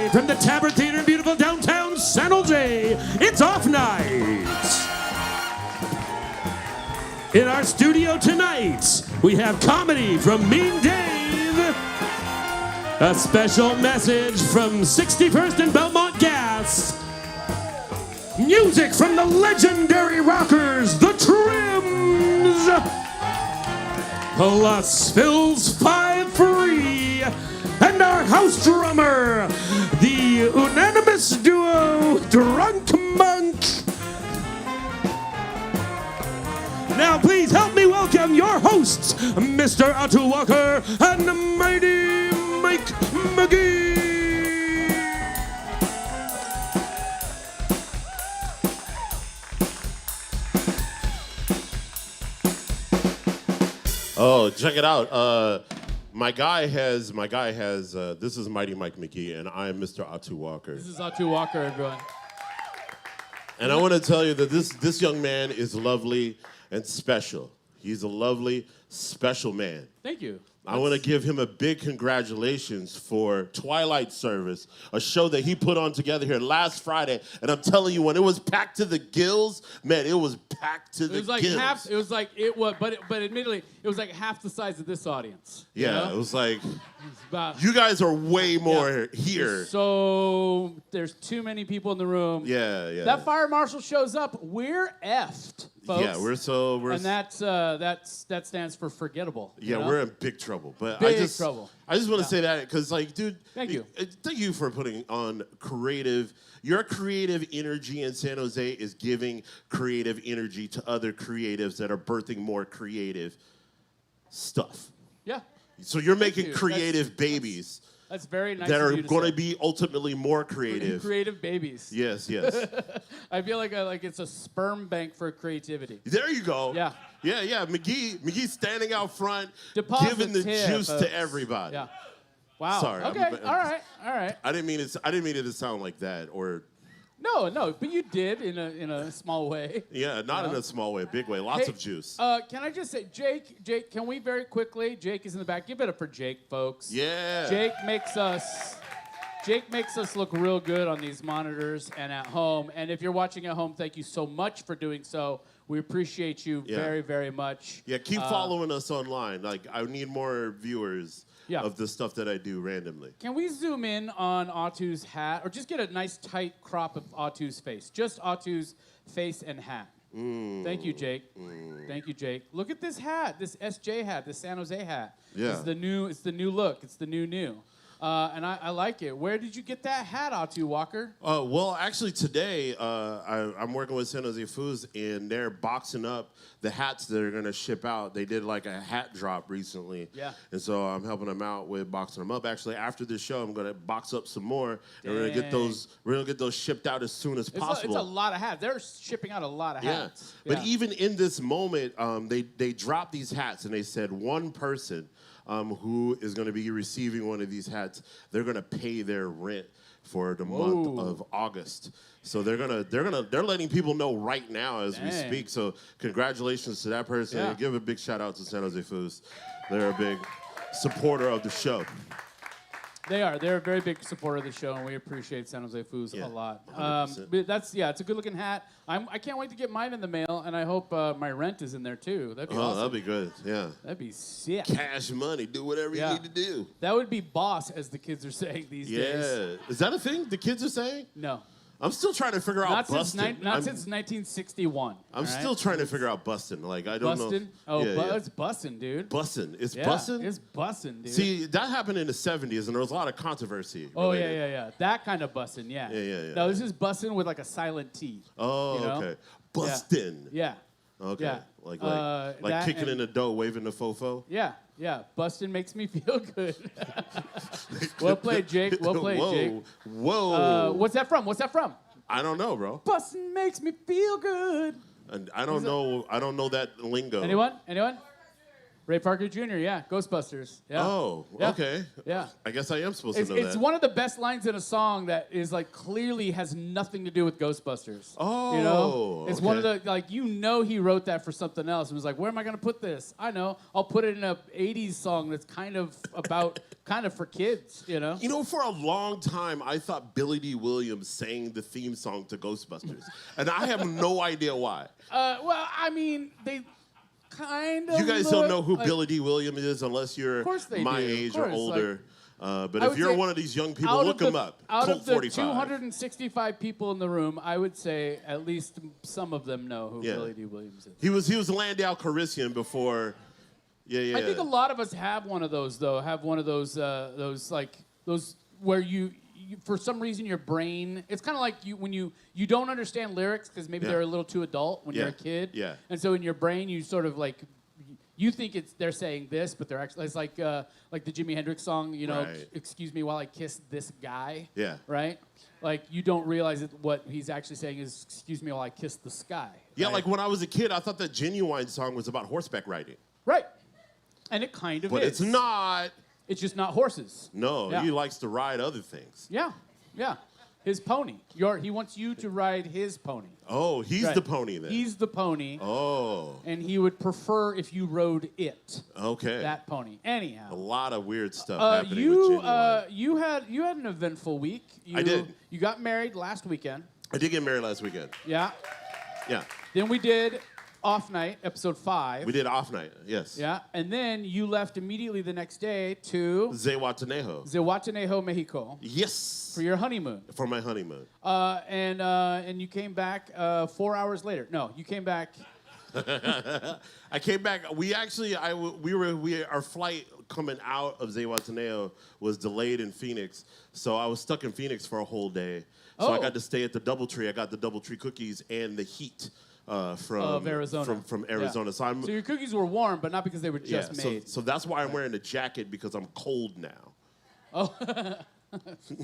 Live from the Tabard Theatre in beautiful downtown San Jose, it's Off Night. In our studio tonight, we have comedy from Mean Dave, a special message from 61st and Belmont Gas, music from the legendary rockers, The Trims, plus Phil's 5 Free, and our house drummer, the unanimous duo, Drunk Monk. Now please help me welcome your hosts, Mr. Otto Walker and Mighty Mike Mcgee. Oh, check it out. My guy has. This is Mighty Mike Mcgee, and I'm Mr. Otto Walker. This is Otto Walker, everyone. And I want to tell you that this young man is lovely and special. He's a lovely, special man. Thank you. I want to give him a big congratulations for Twilight Service, a show that he put on together here last Friday. And I'm telling you, when it was packed to the gills, man, it was packed to the gills. But admittedly, it was like half the size of this audience. Yeah, you know? it was like, you guys are way more here. So there's too many people in the room. Yeah. That fire marshal shows up, we're effed, folks. Yeah, we're and that stands for forgettable. Yeah, you know? we're in big trouble. But big I just trouble. I just want to say that because, like, dude, thank you for putting on creative. Your creative energy in San Jose is giving creative energy to other creatives that are birthing more creative stuff. Yeah. So you're making creative babies. That's very nice. That are going to be ultimately more creative. Creative babies. Yes. I feel like it's a sperm bank for creativity. There you go. Yeah. McGee standing out front, giving the juice to everybody. Yeah. Wow. Sorry. Okay. All right. I didn't mean it to sound like that or. No, but you did in a small way. Yeah, not in a small way, big way. Lots of juice. Can I just say, Jake, can we very quickly? Jake is in the back. Give it up for Jake, folks. Yeah. Jake makes us look real good on these monitors and at home. And if you're watching at home, thank you so much for doing so. We appreciate you very, very much. Yeah, keep following us online. Like, I need more viewers. Of the stuff that I do randomly. Can we zoom in on Otto's hat, or just get a nice tight crop of Otto's face? Just Otto's face and hat. Thank you, Jake. Thank you, Jake. Look at this hat, this SJ hat, this San Jose hat. Yeah. It's the new look. It's the new. And I like it. Where did you get that hat, Otto Walker? Well, actually today, I'm working with San Jose Foods, and they're boxing up the hats that are going to ship out. They did like a hat drop recently. Yeah. And so I'm helping them out with boxing them up. Actually, after this show, I'm going to box up some more, and we're going to get those shipped out as soon as possible. It's a lot of hats. They're shipping out a lot of hats. Yeah. But even in this moment, they dropped these hats, and they said one person who is going to be receiving one of these hats, they're going to pay their rent for the month of August. So they're letting people know right now as we speak. So congratulations to that person. And give a big shout out to San Jose Foods. They're a big supporter of the show. They are. They're a very big supporter of the show, and we appreciate San Jose Foods a lot. But it's a good-looking hat. I can't wait to get mine in the mail, and I hope my rent is in there, too. That'd be awesome. That'd be good, yeah. That'd be sick. Cash money. Do whatever you need to do. That would be boss, as the kids are saying these days. Yeah. Is that a thing the kids are saying? No. I'm still trying to figure out busting. Not since 1961. I'm still trying to figure out busting. Like, I don't know. Oh, it's busting, dude. Busting. It's busting? It's busting, dude. See, that happened in the 70s, and there was a lot of controversy. Oh, yeah. That kind of busting, yeah. Yeah. No, this is busting with like a silent T. Oh, you know? Okay. Busting. Yeah. Okay. Yeah. Like kicking in the dough, waving the fofo? Yeah. Bustin' makes me feel good. Well played, Jake. Well played, Jake. Whoa. What's that from? I don't know, bro. Bustin' makes me feel good. And I don't know that lingo. Anyone? Ray Parker Jr., yeah, Ghostbusters. Yeah. Oh, Yeah. okay. Yeah. I guess I am supposed to know It's that. one of the best lines in a song that is like clearly has nothing to do with Ghostbusters. Oh, you know, it's one of okay. the like he wrote that for something else and was like, where am I gonna put this? I know, I'll put it in a '80s song that's kind of about kind of for kids. You know. You know, for a long time, I thought Billy D. Williams sang the theme song to Ghostbusters, and I have no idea why. Well, I mean, they kind of. You guys don't know who like, Billy D. Williams is unless you're course they my do. Of age or course, older. But I if would you're say one of these young people, out look of him the- up. Out Colt of the 45. 265 people in the room, I would say at least some of them know who Yeah. Billy D. Williams is. He was Landau Calrissian before. Yeah. I think a lot of us have one of those though. Have one of those where you for some reason your brain. It's kind of like when you don't understand lyrics because maybe Yeah. they're a little too adult when you're a kid. Yeah. And so in your brain you sort of like. You think they're saying this, but they're actually it's like the Jimi Hendrix song, you know, Right. excuse me while I kiss this guy. Yeah. Right? Like you don't realize that what he's actually saying is excuse me while I kiss the sky. Yeah, right? like when I was a kid, I thought that Genuine song was about horseback riding. Right. And it kind of But is. it's not. It's just not horses. No, Yeah. he likes to ride other things. Yeah. Yeah. His pony. He wants you to ride his pony. Oh, he's Right. the pony then. He's the pony. Oh, And he would prefer if you rode it. okay. That pony. A Anyhow. lot of weird stuff happening with Genuine. You had an eventful week. I did. You got married last weekend. I did get married last weekend. Yeah. Yeah. Then we did Off Night, episode 5. We did off night, yes. Yeah. And then you left immediately the next day to Zihuatanejo. Zihuatanejo, Mexico Yes. for your honeymoon. For my honeymoon. And you came back 4 hours later. No, you came back. I came back. Our flight coming out of Zihuatanejo was delayed in Phoenix, so I was stuck in Phoenix for a whole day. So I Oh. got to stay at the DoubleTree. I got the DoubleTree cookies and the heat Of Arizona. From Arizona. Yeah. So I'm So your cookies were warm, but not because they were just made. So that's why I'm wearing a jacket because I'm cold now. Oh.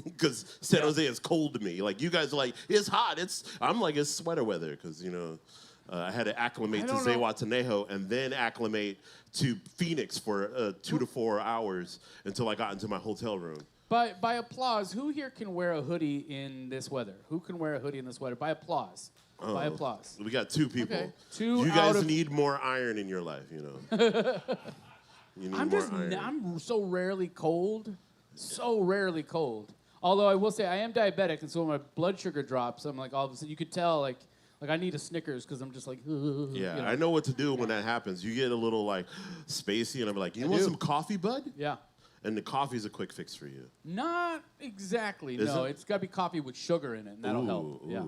Because San Jose is cold to me. Like you guys are like, it's hot. I'm like it's sweater weather because I had to acclimate to don't know. Zihuatanejo and then acclimate to Phoenix for 2 to 4 hours until I got into my hotel room. By applause, who here can wear a hoodie in this weather? Who can wear a hoodie in this weather? By applause. By applause. We got 2 people. Okay. 2 You out guys of- need more iron in your life, You need more iron. I'm so rarely cold. So rarely cold. Although I will say I am diabetic, and so when my blood sugar drops, I'm like all of a sudden you could tell like I need a Snickers because I'm just like. Yeah, you know. I know what to do when that happens. You get a little like spacey, and I'm like, you want do. some coffee, bud? Yeah. And the coffee's a quick fix for you. Not exactly. Is no, it? it's got to be coffee with sugar in it, and that'll help. Yeah.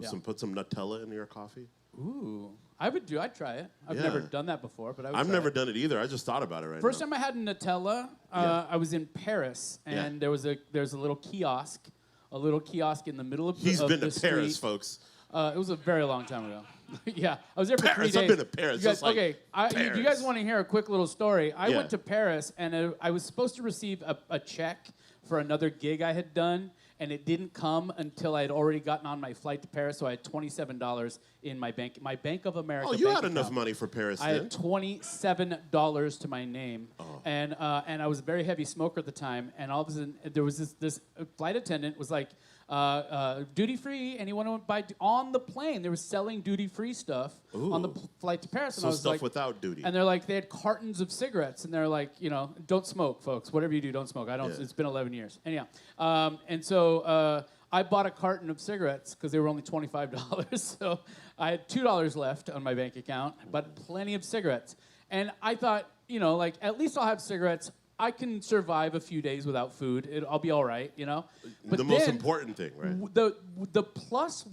Yeah. Put some Nutella in your coffee. Ooh, I'd try it. I've Yeah. never done that before, but I would I've try never it. done it either. I just thought about it right First now. time I had Nutella, Yeah. I was in Paris, and Yeah. there's a little kiosk in the middle of He's of been the to Paris, street. folks. It was a very long time ago. Yeah, I was there for Paris, 3 I've days. been to Paris. You guys, It's like okay, you guys Paris. want to hear a quick little story? I Yeah. went to Paris, and I was supposed to receive a check for another gig I had done, and it didn't come until I had already gotten on my flight to Paris, so I had $27 in my Bank of America. Oh, you bank had enough account. money for Paris I then. had $27 to my name, Oh. and I was a very heavy smoker at the time. And all of a sudden, there was this flight attendant was like, duty free. Anyone want to buy on the plane? They were selling duty free stuff on the Ooh. Flight to Paris, and So I was stuff like, without duty. and they're like, they had cartons of cigarettes, and they're like, don't smoke, folks. Whatever you do, don't smoke. I don't. Yeah. It's been 11 years. Anyhow, and so I bought a carton of cigarettes because they were only $25. So I had $2 left on my bank account, but plenty of cigarettes. And I thought, like at least I'll have cigarettes. I can survive a few days without food. I'll be all right, But the most then, important thing, right? the plus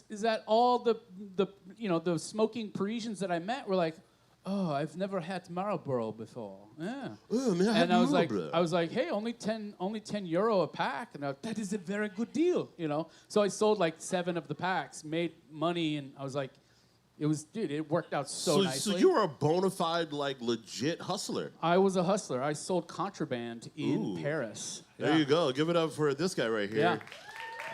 is that all the smoking Parisians that I met were like, oh, I've never had Marlboro before. Yeah. Oh, man, And I was Marlboro. like, hey, only 10 euro a pack, and that is a very good deal, So I sold like 7 of the packs, made money, and I was like, it worked out so nicely. So you were a bona fide, like, legit hustler. I was a hustler. I sold contraband in Ooh. Paris. There Yeah. you go. Give it up for this guy right here.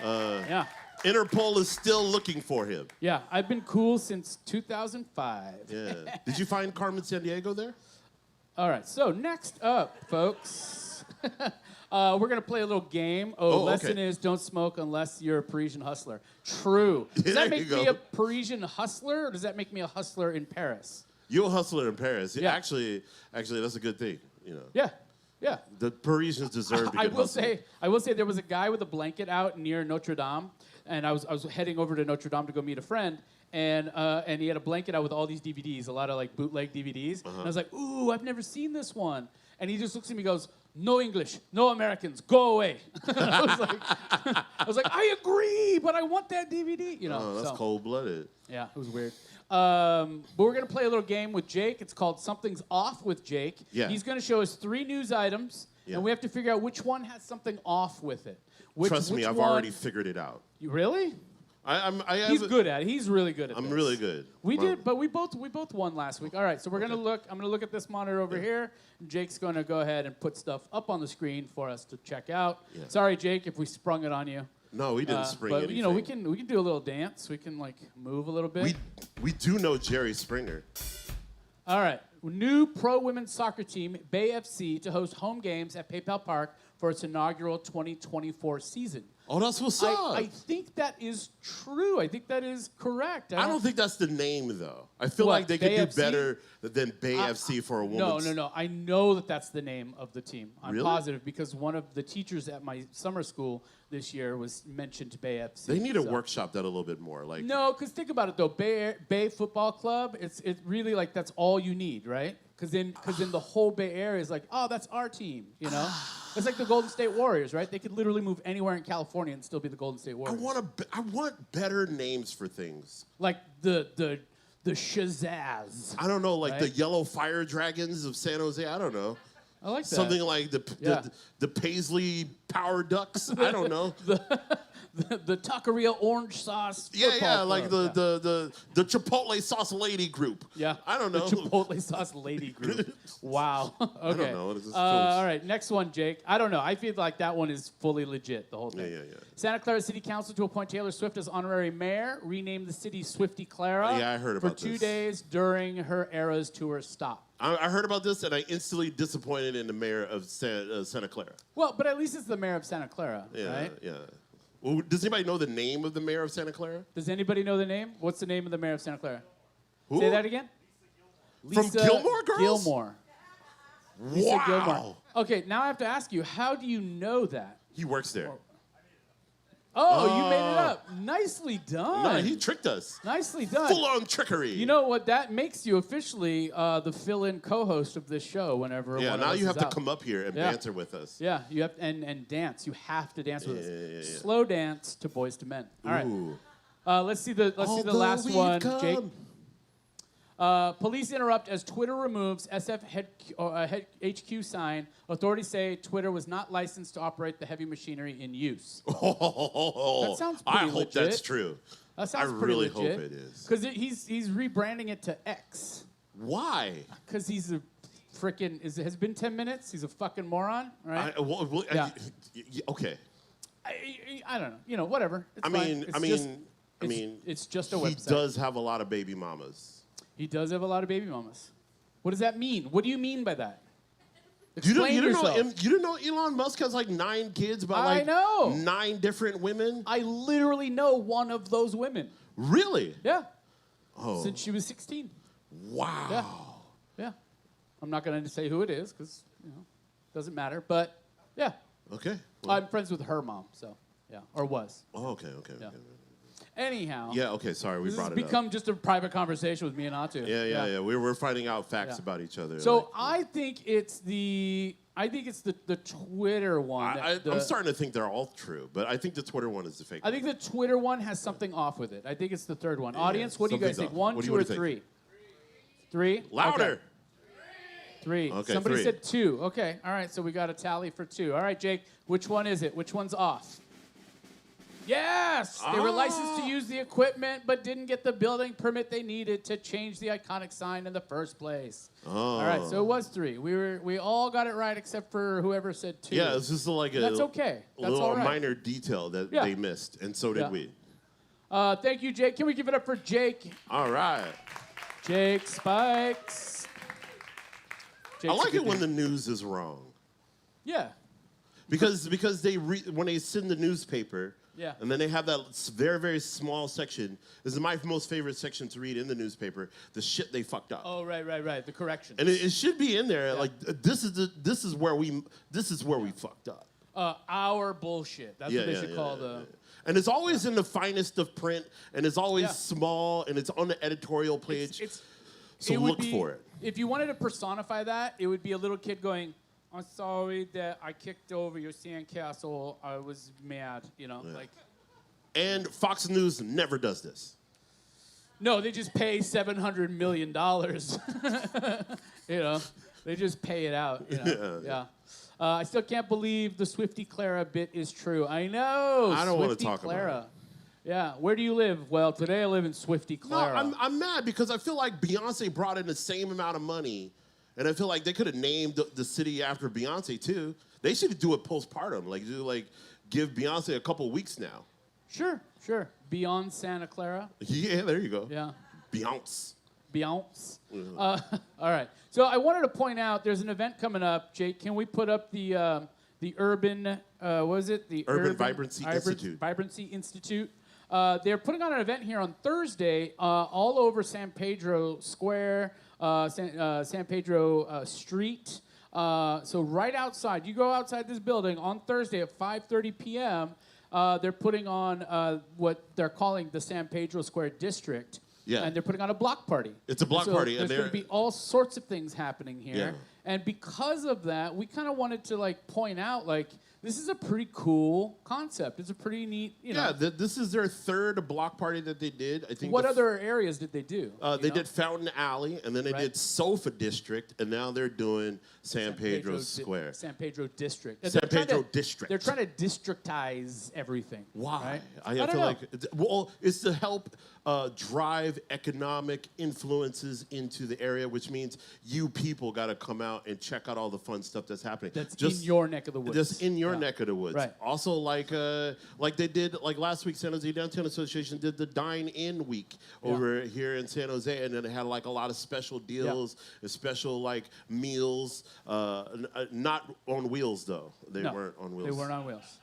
Yeah. Yeah. Interpol is still looking for him. Yeah, I've been cool since 2005. Yeah. Did you find Carmen Sandiego there? All right, so next up, folks, we're going to play a little game. Lesson is don't smoke unless you're a Parisian hustler. True. Does that make me a Parisian hustler, or does that make me a hustler in Paris? You're a hustler in Paris. Yeah. Actually, that's a good thing. You know. Yeah. Yeah. The Parisians deserve to get hustled. I will say there was a guy with a blanket out near Notre Dame, and I was heading over to Notre Dame to go meet a friend, and he had a blanket out with all these DVDs, a lot of like bootleg DVDs. And I was like, ooh, I've never seen this one. And he just looks at me and goes, no English, no Americans, go away. I was like, I agree, but I want that DVD. You know, oh, that's cold-blooded. Yeah, it was weird. But we're going to play a little game with Jake. It's called Something's Off with Jake. Yeah. He's going to show us 3 news items, and we have to figure out which one has something off with it. Trust me, I've already figured it out. You really? He's good at it. He's really good at it. I'm really good. We both won last week. All right, so we're going to look. I'm going to look at this monitor over here. And Jake's going to go ahead and put stuff up on the screen for us to check out. Yeah. Sorry, Jake, if we sprung it on you. No, we didn't spring anything. But you know, we can do a little dance. We can like move a little bit. We do know Jerry Springer. All right. New pro women's soccer team, Bay FC, to host home games at PayPal Park for its inaugural 2024 season. Oh, that's what's up. I think that is true. I think that is correct. I don't think that's the name, though. I feel like they could do better than Bay FC for a woman's... No. I know that that's the name of the team. I'm really? positive because one of the teachers at my summer school this year was mentioned Bay FC. They need to workshop that a little bit more. Like no, because think about it, though. Bay Football Club, it's really like that's all you need, right? Because then the whole Bay Area is like, oh, that's our team, you know? It's like the Golden State Warriors, right? They could literally move anywhere in California and still be the Golden State Warriors. I want better names for things. Like the Shazazz. I don't know, like the Yellow Fire Dragons of San Jose. I don't know. I like that. Something like the Paisley Power Ducks. I don't know. The Taqueria Orange Sauce. Yeah, like club. the Chipotle Sauce Lady Group. Yeah, I don't know. The Chipotle Sauce Lady Group. Wow. Okay. I don't know. This is all right, next one, Jake. I don't know. I feel like that one is fully legit. The whole thing. Yeah. Santa Clara City Council to appoint Taylor Swift as honorary mayor. Rename the city Swifty Clara. Yeah, I heard about this. For 2 days during her Eras tour stop. I heard about this, and I instantly disappointed in the mayor of Santa Clara. Well, but at least it's the mayor of Santa Clara, right? Yeah. Well, does anybody know the name of the mayor of Santa Clara? Does anybody know the name? What's the name of the mayor of Santa Clara? Who? Say that again. From Gilmore Girls? Gilmore. Lisa Wow. Gilmore. Okay, now I have to ask you, how do you know that? He works there. Oh, you made it up. Nicely done. No, he tricked us. Nicely done. Full-on trickery. You know what? That makes you officially the fill-in co-host of this show whenever one of now us you have is to out. come up here and banter with us. Yeah, you have and dance. You have to dance with us. Yeah. Slow dance to Boys to Men. All right. Ooh. Let's see the last one, Jake. Police interrupt as Twitter removes SF head HQ sign. Authorities say Twitter was not licensed to operate the heavy machinery in use. That sounds pretty I hope legit. that's true. That sounds I pretty really legit. hope it is. Because he's rebranding it to X. Why? Because he's a freaking has been 10 minutes. He's a fucking moron, right? Okay. I don't know. You know, whatever. It's fine. It's just a website. He does have a lot of baby mamas. He does have a lot of baby mamas. What does that mean? What do you mean by that? You Explain yourself. didn't know Elon Musk has like 9 kids by I know. 9 different women? I literally know one of those women. Really? Yeah. Oh. Since she was 16. Wow. Yeah. I'm not going to say who it is because, doesn't matter. But, yeah. Okay. Well, I'm friends with her mom, so, yeah. Or was. Oh, okay. Yeah. Anyhow. Yeah, okay, sorry, we brought it up. This has become just a private conversation with me and Atu. Yeah. We're finding out facts about each other. So I think it's the Twitter one. I'm starting to think they're all true, but I think the Twitter one is the fake one. I think the Twitter one has something off with it. I think it's the third one. Audience, what do you guys think? 1, 2, or 3? 3? Louder. Okay. 3. Okay, Somebody 3. said 2. Okay. All right. So we got a tally for 2. All right, Jake. Which one is it? Which one's off? Yes! They were licensed to use the equipment, but didn't get the building permit they needed to change the iconic sign in the first place. Oh. All right, so it was 3. We all got it right except for whoever said 2. Yeah, it's just like That's okay. That's little all right. minor detail that they missed, and so did we. Thank you, Jake. Can we give it up for Jake? All right. Jake Spikes. I like it when the news is wrong. Yeah. Because when they send the newspaper, yeah, and then they have that very, very small section. This is my most favorite section to read in the newspaper. The shit they fucked up. Oh, right. The corrections. And it should be in there. Like this is where we fucked up. Our bullshit. That's what they should call the. And it's always in the finest of print, and it's always small, and it's on the editorial page. So look for it. If you wanted to personify that, it would be a little kid going, "I'm sorry that I kicked over your sandcastle. I was mad," like. And Fox News never does this. No, they just pay $700 million. They just pay it out. Yeah. I still can't believe the Swiftie Clara bit is true. I know. I don't want to talk Clara. about it. Yeah. Where do you live? Well, today I live in Swiftie Clara. No, I'm mad because I feel like Beyonce brought in the same amount of money. And I feel like they could have named the city after Beyonce, too. They should do it postpartum. Give Beyonce a couple weeks now. Sure. Beyond Santa Clara. Yeah, there you go. Yeah. Beyonce. Mm-hmm. All right. So I wanted to point out there's an event coming up. Jake, can we put up the Urban, what is it? The Urban Vibrancy Institute. Vibrancy Institute. They're putting on an event here on Thursday all over San Pedro Square, San Pedro Street. So right outside, you go outside this building on Thursday at 5:30 p.m., they're putting on what they're calling the San Pedro Square District. Yeah. And they're putting on a block party. It's a block party. There's going to be all sorts of things happening here. Yeah. And because of that, we kind of wanted to point out this is a pretty cool concept. It's a pretty neat, Yeah, this is their third block party that they did. I think. What other areas did they do? They did Fountain Alley, and then they did Sofa District, and now they're doing San Pedro Square. San Pedro District. San Pedro District. They're trying to districtize everything. Why? Right? I feel like it's to help drive economic influences into the area, which means you people got to come out and check out all the fun stuff that's happening. That's in your neck of the woods. Just in your neck of the woods. Right. Also, like they did last week, San Jose Downtown Association did the Dine-In Week over here in San Jose, and then it had a lot of special deals, and special meals. Not on wheels though. They weren't on wheels. They weren't on wheels.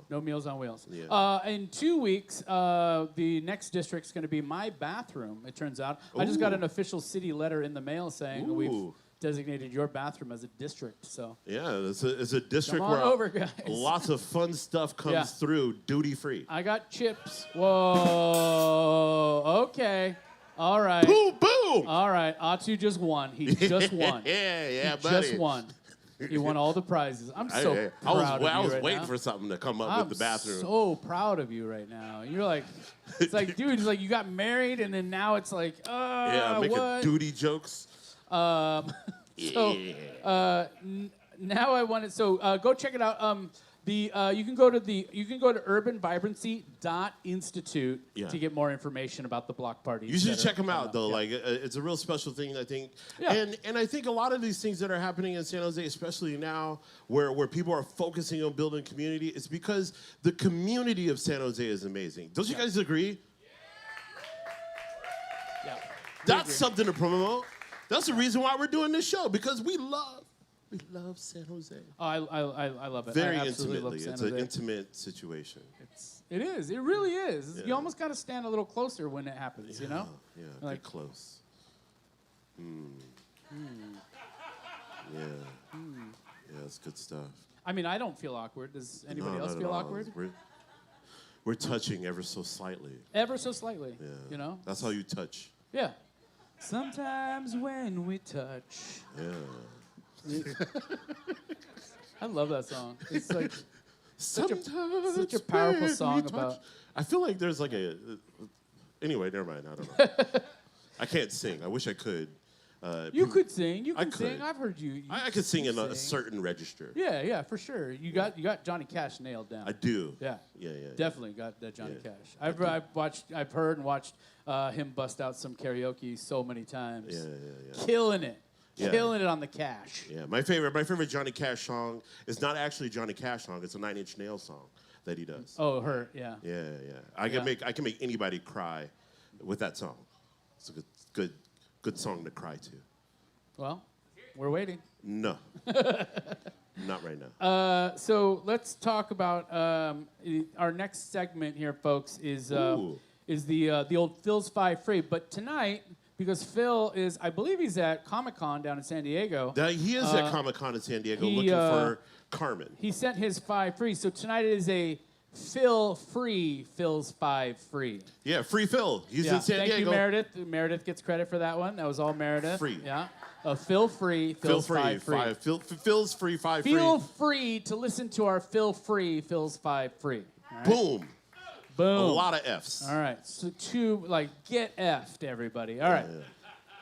No Meals on Wheels. Yeah. In 2 weeks, the next district's going to be my bathroom, it turns out. I just got an official city letter in the mail saying we've designated your bathroom as a district. So yeah, it's a district come on where over, guys. Lots of fun stuff comes through duty-free. I got chips. Whoa. Okay. All right. Boom, boom. All right. Atu just won. He just won. Yeah, he buddy. just won. He won all the prizes. I'm so proud of you. I was right waiting now. for something to come up with the bathroom. I'm so proud of you right now. You're like, it's like, dude, it's like you got married and then now it's like, making what? duty jokes. Now I want to. So go check it out. You can go to urbanvibrancy.institute to get more information about the block parties. You should check them out though. It's a real special thing, I think. Yeah. And I think a lot of these things that are happening in San Jose, especially now, where people are focusing on building community, it's because the community of San Jose is amazing. Don't you guys agree? Yeah. That's something to promote. That's the reason why we're doing this show, because we love San Jose. Oh, I love it. Very I absolutely intimately. love San It's Jose. an intimate situation. It is. It really is. Yeah. You almost got to stand a little closer when it happens, you know? Yeah, Like- get close. Yeah. Yeah, that's good stuff. I mean, I don't feel awkward. Does anybody else not at feel all. awkward? We're touching ever so slightly. Ever so slightly, Yeah. you know? That's how you touch. Yeah. Sometimes when we touch. Yeah. I love that song. It's like such a Sometimes powerful when song we touch- about. I feel like there's anyway, never mind. I don't know. I can't sing. I wish I could. You could sing. You I can sing. could. I've heard you. I could sing in a sing. certain register. Yeah, for sure. You got Johnny Cash nailed down. I do. Yeah. Yeah. Definitely got that Johnny Yeah. Cash. I've heard and watched him bust out some karaoke so many times. Yeah. Killing it. Yeah. Killing it on the Cash. Yeah, my favorite Johnny Cash song is not actually Johnny Cash song. It's a 9 Inch Nails song that he does. Oh, her, yeah. Yeah. I can make anybody cry with that song. It's a good song to cry to. Well, We're waiting. No. Not right now. So let's talk about our next segment here, folks. Is the old Phil's 5 Free? But tonight, because Phil is, I believe he's at Comic-Con down in San Diego. He is at Comic-Con in San Diego looking for Carmen. He sent his 5 free. So tonight it is a Phil's 5 Free. Yeah, free Phil. He's in San Diego. Thank you, Meredith. Meredith gets credit for that one. That was all Meredith. Free. Yeah. Phil's 5 Free. Phil's free 5 free. Feel free to listen to our Phil's 5 Free. All right? Boom. Boom. A lot of F's. All right. So get F'd, everybody. All right.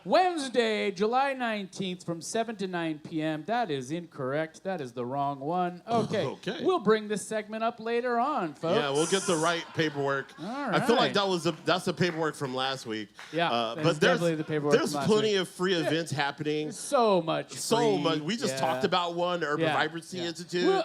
Wednesday, July 19th from 7 to 9 p.m. That is incorrect. That is the wrong one. Okay. Okay. We'll bring this segment up later on, folks. Yeah, we'll get the right paperwork. All I feel like right. that's the paperwork from last week. Yeah, but there's definitely the paperwork there's from last plenty week. of free events happening. So much. We just talked about one, the Urban Vibrancy Institute.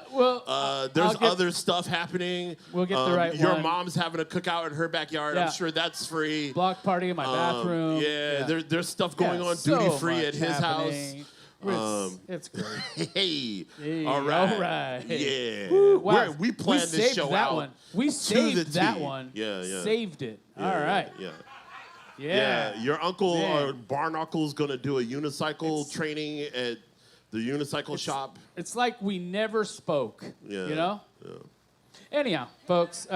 There's other stuff happening. We'll get the right Your one. mom's having a cookout in her backyard. Yeah. I'm sure that's free. Block party in my bathroom. There's stuff going on so duty free much at his happening. house. It's great. Hey, All right. Yeah. Woo, wow. We planned this saved show that out. one. We saved that T. one. Yeah. Saved it. Yeah, All right. Yeah. Your uncle Man. or barn uncle's gonna do a unicycle training at the unicycle shop. It's like we never spoke. Yeah. You know? Yeah. Anyhow, folks,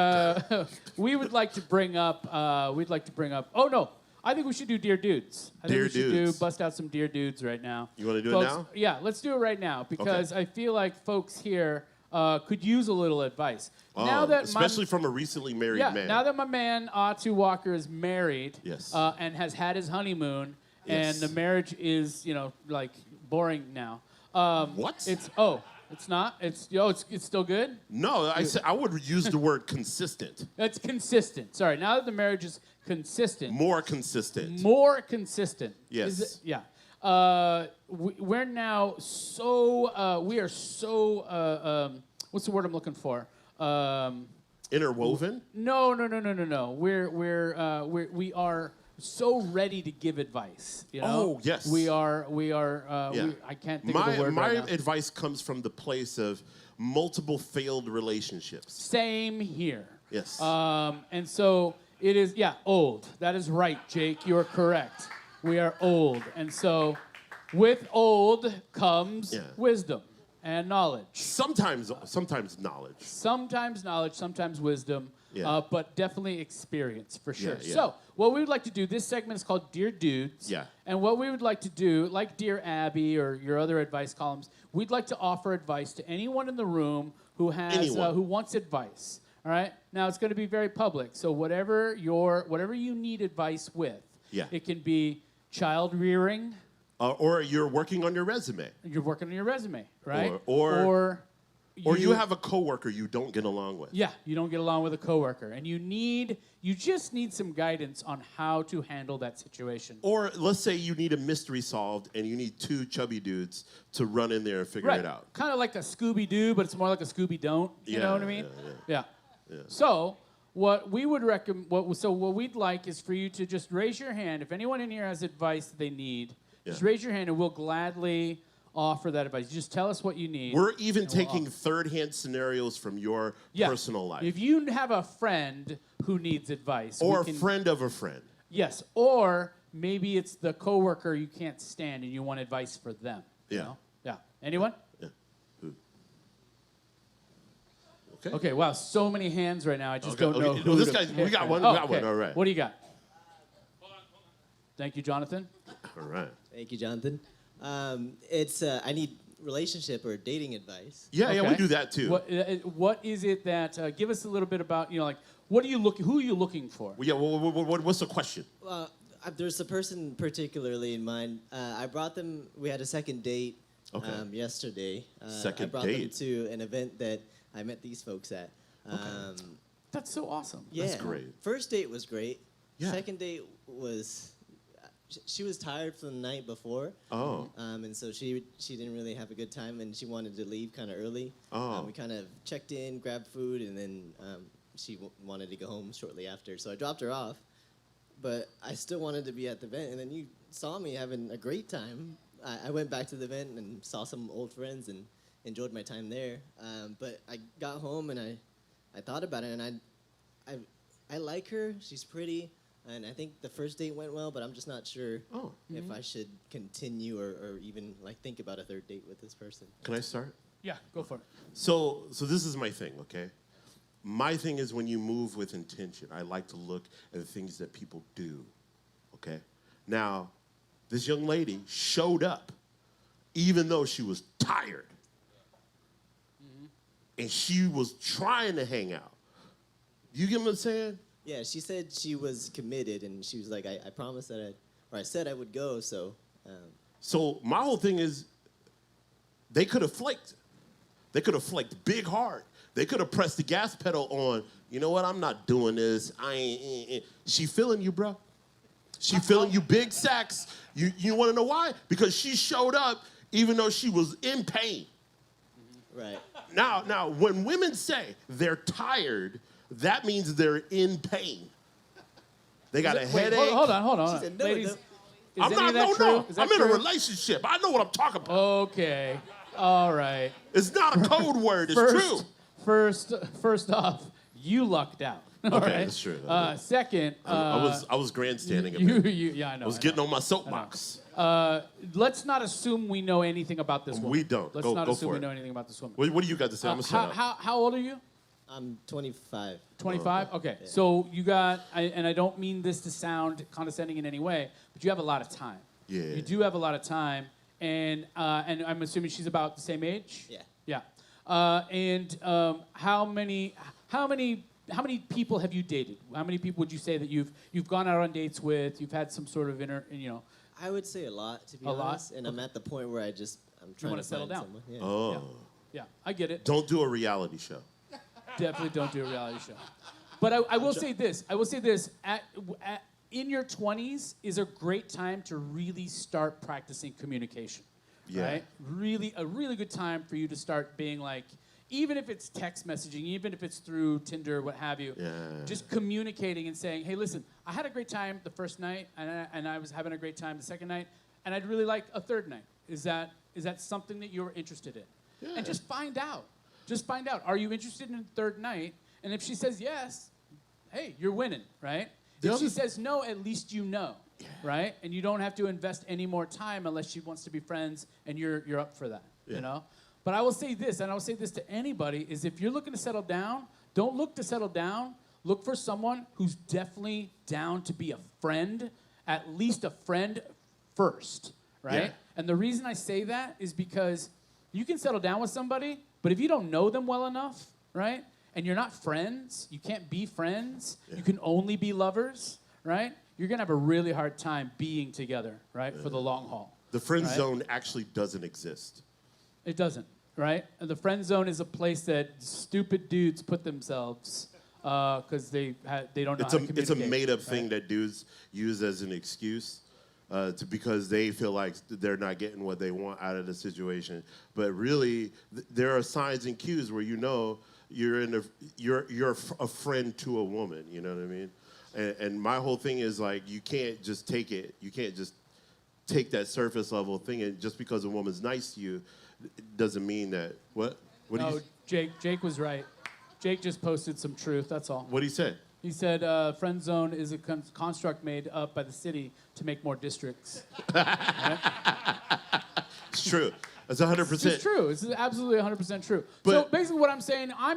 we would like to bring up. Oh no, I think we should do Dear Dudes. I think Dear we should Dudes. bust out some Dear Dudes right now. You want to do Folks, it now? Yeah, let's do it right now because I feel like folks here could use a little advice. Now that especially from a recently married man. Now that my man Atu Walker is married, Yes. and has had his honeymoon, Yes. and the marriage is boring now. What? It's not. It's still good. No, I would use the word consistent. It's consistent. Sorry. Now that the marriage is consistent. More consistent. More consistent. Yes. We're now so. We are so. What's the word I'm looking for? Interwoven? No. We are so ready to give advice. You know? Oh, yes. We are. I can't think of the word My right now. advice comes from the place of multiple failed relationships. Same here. Yes. And so it is, old. That is right, Jake. You are correct. We are old. And so with old comes wisdom and knowledge. Sometimes knowledge. Sometimes knowledge, sometimes wisdom, but definitely experience for sure. Yeah. So what we would like to do, this segment is called Dear Dudes. Yeah. And what we would like to do, like Dear Abby or your other advice columns, we'd like to offer advice to anyone in the room who has who wants advice. All right. Now it's going to be very public. So whatever you need advice with, it can be child rearing. Or you're working on your resume. You're working on your resume, right? Or you have a coworker you don't get along with. Yeah, you don't get along with a coworker, and you just need some guidance on how to handle that situation. Or let's say you need a mystery solved, and you need two chubby dudes to run in there and figure it out. Kind of like a Scooby-Doo, but it's more like a Scooby-Don't. You know what I mean? Yeah. So what we would recommend, what we'd like is for you to just raise your hand. If anyone in here has advice that they need, just raise your hand, and we'll gladly offer that advice. Just tell us what you need. We're even taking third-hand scenarios from your personal life. If you have a friend who needs advice. Or a friend of a friend. Yes. Or maybe it's the coworker you can't stand and you want advice for them. Yeah. You know? Yeah. Anyone? Yeah. Who? Okay, wow, so many hands right now. I just don't know who Well, this to guy, pick we got right one. now. We got one. All right. What do you got? Thank you, Jonathan. All right. Thank you, Jonathan. I need relationship or dating advice. Yeah, we do that too. What is it that? Give us a little bit about what are you looking? Who are you looking for? Well, yeah. What's the question? Well, there's a person particularly in mind. I brought them. We had a second date yesterday. Second I brought date. them to an event that I met these folks at. That's so awesome. Yeah. That's great. First date was great. Yeah. Second date was. She was tired from the night before. Oh. And so she didn't really have a good time, and she wanted to leave kind of early. Oh. We kind of checked in, grabbed food, and then she wanted to go home shortly after. So I dropped her off, but I still wanted to be at the event. And then you saw me having a great time I went back to the event and saw some old friends and enjoyed my time there. But I got home and I thought about it, and I like her. She's pretty, and I think the first date went well, but I'm just not sure if I should continue or even like think about a third date with this person. Can I start? Yeah, go for it. So this is my thing, okay? My thing is when you move with intention, I like to look at the things that people do, okay? Now, this young lady showed up even though she was tired. And she was trying to hang out. You get what I'm saying? Yeah, she said she was committed, and she was like, I promised that I said I would go, so. So my whole thing is they could have flaked. They could have flaked big hard. They could have pressed the gas pedal on, you know what, I'm not doing this. I ain't. She feeling you, bro. She feeling you big sacks. You want to know why? Because she showed up even though she was in pain. Right. Now, when women say they're tired, that means they're in pain. They got a headache. Hold on. She said, no, Ladies, no. is I'm any not, of that no, true? no. Is that I'm in a true? relationship. I know what I'm talking about. Okay. All right. It's not a code word. It's true. First off, you lucked out. All Okay, right? that's true. Second, I was grandstanding a bit. yeah, I know. I was getting on my soapbox. Let's not assume we know anything about this woman. We don't. Let's Go- not go assume for we it. know anything about this woman. What do you got to say? I'm gonna shut up. How old are you? I'm 25. 25? Okay. So you got, and I don't mean this to sound condescending in any way, but you have a lot of time. Yeah. You do have a lot of time, and I'm assuming she's about the same age? Yeah. Yeah. How many people have you dated? How many people would you say that you've gone out on dates with? You've had some sort of I would say a lot, to be A lot? honest. And I'm at the point where I'm trying wanna to settle find down. someone. Yeah. Oh. Yeah, I get it. Don't do a reality show. Definitely don't do a reality show. But I will say this. In your 20s is a great time to really start practicing communication. Yeah. Right? A really good time for you to start being like, even if it's text messaging, even if it's through Tinder, what have you, just communicating and saying, hey, listen, I had a great time the first night, and I was having a great time the second night, and I'd really like a third night. Is that something that you're interested in? Yeah. And just find out. Just find out. Are you interested in a third night? And if she says yes, hey, you're winning, right? If she says no, at least you know, right? And you don't have to invest any more time unless she wants to be friends and you're up for that, you know? But I will say this, and I will say this to anybody, is if you're looking to settle down, don't look to settle down. Look for someone who's definitely down to be a friend, at least a friend first, right? Yeah. And the reason I say that is because you can settle down with somebody, but if you don't know them well enough, right? And you're not friends, you can't be friends, you can only be lovers, right? You're gonna have a really hard time being together, right? For the long haul. The friend Right? zone actually doesn't exist. It doesn't, right? And the friend zone is a place that stupid dudes put themselves because they don't know how to communicate. It's a made-up thing that dudes use as an excuse because they feel like they're not getting what they want out of the situation. But really, there are signs and cues where you know you're a friend to a woman. You know what I mean? And my whole thing is like you can't just take it. You can't just take that surface level thing, and just because a woman's nice to you, it doesn't mean that what? What do you? Jake was right. Jake just posted some truth. That's all. What he said? He said friend zone is a construct made up by the city to make more districts. Right? It's true. That's 100%. It's true. It's absolutely 100% true. But- so basically what I'm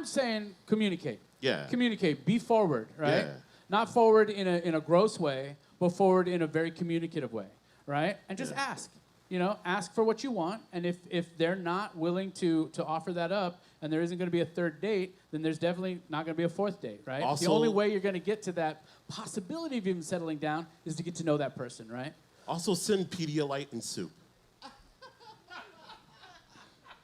saying communicate. Yeah. Communicate. Be forward, right? Yeah. Not forward in a gross way, but forward in a very communicative way, right? And just ask. You know, ask for what you want, and if they're not willing to offer that up, and there isn't going to be a third date, then there's definitely not going to be a fourth date, right? Also- the only way you're going to get to that possibility of even settling down is to get to know that person, right? Also, send Pedialyte and soup.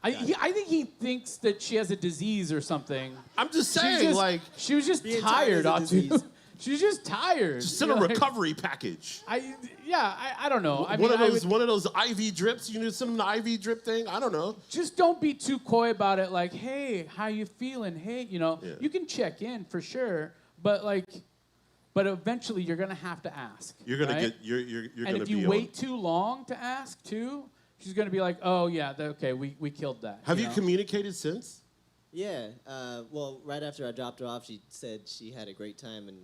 I think he thinks that she has a disease or something. I'm just saying, She was just Being tired, tired is a Atu. disease. She was just tired. send a You know, like, recovery package. I don't know. I one mean, of those IV drips. You know, send them the IV drip thing. I don't know. just don't be too coy about it. Like, hey, how you feeling? Hey, you know, Yeah. you can check in for sure, but eventually you're gonna have to ask. You're gonna right? get. You're And gonna if you be wait too long to ask, too, she's going to be like, oh, yeah, okay, we killed that. Have you know? communicated since? Yeah. Well, right after I dropped her off, she said she had a great time, and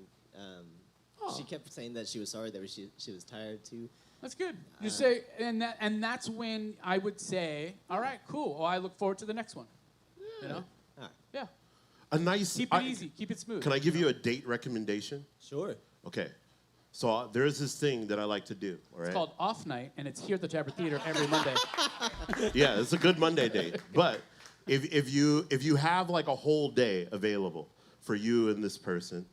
she kept saying that she was sorry that she was tired too. That's good. You say, and that's when I would say, all right, cool. Well, I look forward to the next one. You know? All right. Yeah. A nice. Keep it easy. Keep it smooth. Can I give you a date recommendation? Sure. Okay. So there's this thing that I like to do. All right. It's called Off Night, and it's here at the Tabard Theatre every Monday. Yeah, it's a good Monday date. But if you have like a whole day available for you and this person,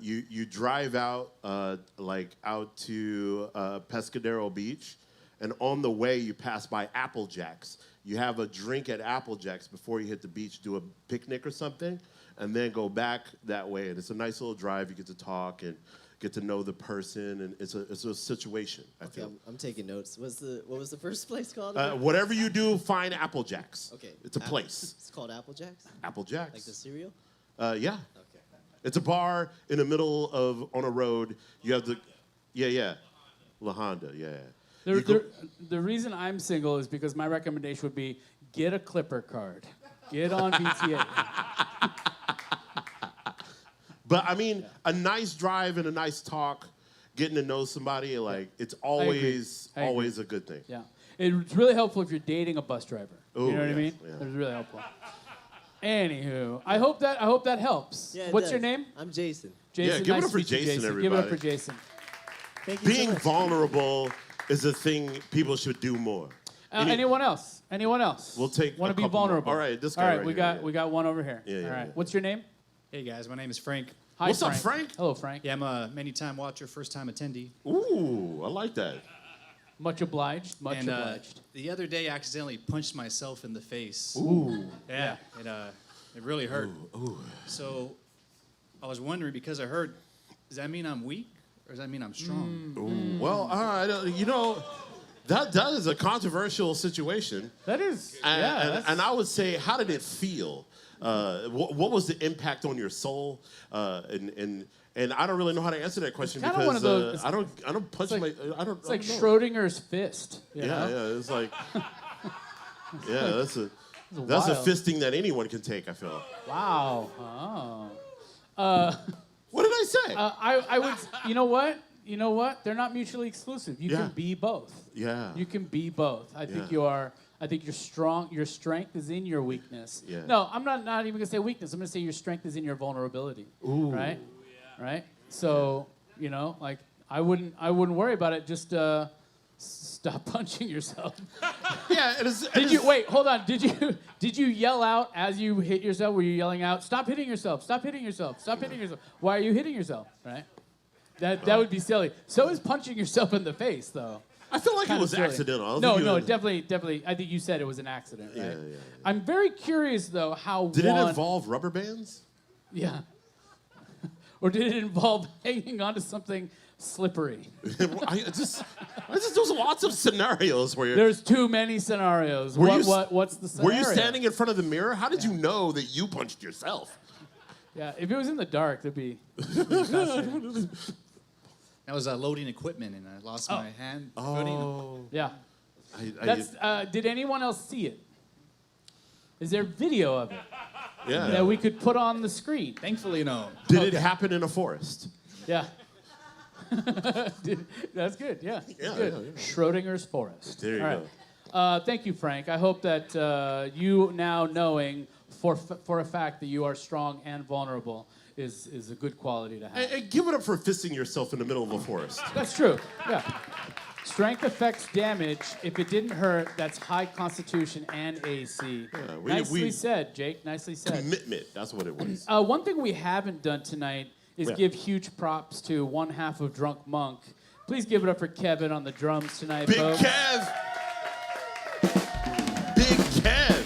you drive out out to Pescadero Beach, and on the way you pass by Applejack's. You have a drink at Applejack's before you hit the beach, do a picnic or something, and then go back that way. And it's a nice little drive. You get to talk and get to know the person, and it's a situation. I feel. I'm taking notes. What was the first place called? Whatever you do, find Applejack's. Okay. It's a place. It's called Applejack's. Applejack's. Like the cereal. Yeah. Okay. It's a bar in the middle on a road. You have La Honda, yeah. The reason I'm single is because my recommendation would be get a Clipper card. Get on BTA. But I mean, a nice drive and a nice talk, getting to know somebody, it's always I agree. a good thing. Yeah. It's really helpful if you're dating a bus driver. Ooh, you know what I yes, mean? yeah. It's really helpful. Anywho, I hope that helps. Yeah, it What's does. your name? I'm Jason. Jason. give it nice up to for meet you, Jason, Give it up everybody. for Jason. Thank you so Being much. vulnerable is a thing people should do more. Anyone else? Anyone else? We'll take Want a to be couple more. vulnerable? All right, this guy All right, right we here, got yeah. we got one over here. Yeah, All right. yeah. What's your name? Hey guys, my name is Frank. Hi, What's up, Frank? Hello, Frank. Yeah, I'm a many-time watcher, first-time attendee. Ooh, I like that. Much obliged. Much And obliged. the other day, I accidentally punched myself in the face. Ooh. Yeah, it really hurt. Ooh. So I was wondering, because I heard, does that mean I'm weak or does that mean I'm strong? Ooh. Well, that is a controversial situation. That is. And I would say, how did it feel? What was the impact on your soul? And I don't really know how to answer that question kinda because one of those- I don't punch it's like- I don't. It's like I don't know. Schrodinger's fist. You know? Yeah. It's like, yeah, that's a wild. fisting that anyone can take. I feel. Wow. Oh. What did I say? I would. You know what? You know what? They're not mutually exclusive. You Yeah. can be both. Yeah. You can be both. I think Yeah. you are. I think you're strong. Your strength is in your weakness. Yeah. No, I'm not even gonna say weakness. I'm gonna say your strength is in your vulnerability. Ooh. Right. Right. So I wouldn't worry about it. Just stop punching yourself. Yeah. It is. Did you wait? Hold on. Did you yell out as you hit yourself? Were you yelling out, "Stop hitting yourself! Stop hitting yourself! Stop hitting yourself"? Why are you hitting yourself? Right. That would be silly. So is punching yourself in the face, though. I feel like it Kinda was silly. accidental. I don't No, think no, it was- definitely. I think you said it was an accident, right? Yeah. I'm very curious though how Did one. it involve rubber bands? Yeah. Or did it involve hanging onto something slippery? There's lots of scenarios where There's too many scenarios. Were you What's the scenario? Were you standing in front of the mirror? How did you know that you punched yourself? Yeah, if it was in the dark, that'd be fascinating. I was loading equipment and I lost my hand. footing. Yeah. Did anyone else see it? Is there video of it Yeah. that we could put on the screen? Thankfully, no. Did it happen in a forest? Yeah. That's good. Yeah. Yeah, Good. yeah. Schrodinger's forest. There you All right. Thank you, Frank. I hope that you now knowing for a fact that you are strong and vulnerable is a good quality to have. And give it up for fisting yourself in the middle of a forest. That's true. Yeah. Strength affects damage. If it didn't hurt, that's high constitution and AC. Yeah, Nicely said, Jake. Nicely said. Commitment. That's what it was. One thing we haven't done tonight is Yeah. give huge props to one half of Drunk Monk. Please give it up for Kevin on the drums tonight, Big folks. Kev. Big Kev.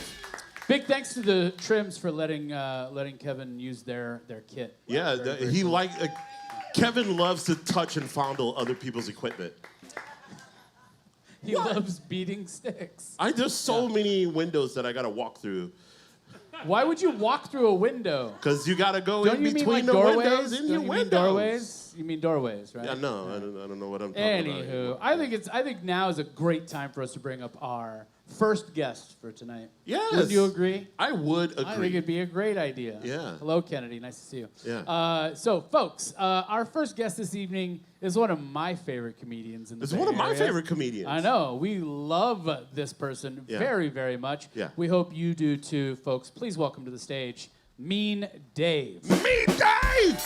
Big thanks to the Trims for letting Kevin use their kit. Yeah, Kevin loves to touch and fondle other people's equipment. He loves beating sticks. There's so many windows that I got to walk through Why would you walk through a window? Because you got to go Don't in you mean between like the doorways? windows and Don't your you mean windows. doorways? You mean doorways, right? Yeah, no, I don't know what I'm talking about. Anywho, I think now is a great time for us to bring up our first guest for tonight. Yes. Would you agree? I would agree. I think it'd be a great idea. Yeah. Hello, Kennedy. Nice to see you. Yeah. So, folks, our first guest this evening is one of my favorite comedians in the It's Bay one of my Area. favorite comedians. I know. We love this person Yeah. very, very much. Yeah. We hope you do too, folks. Please welcome to the stage, Mean Dave. Mean Dave!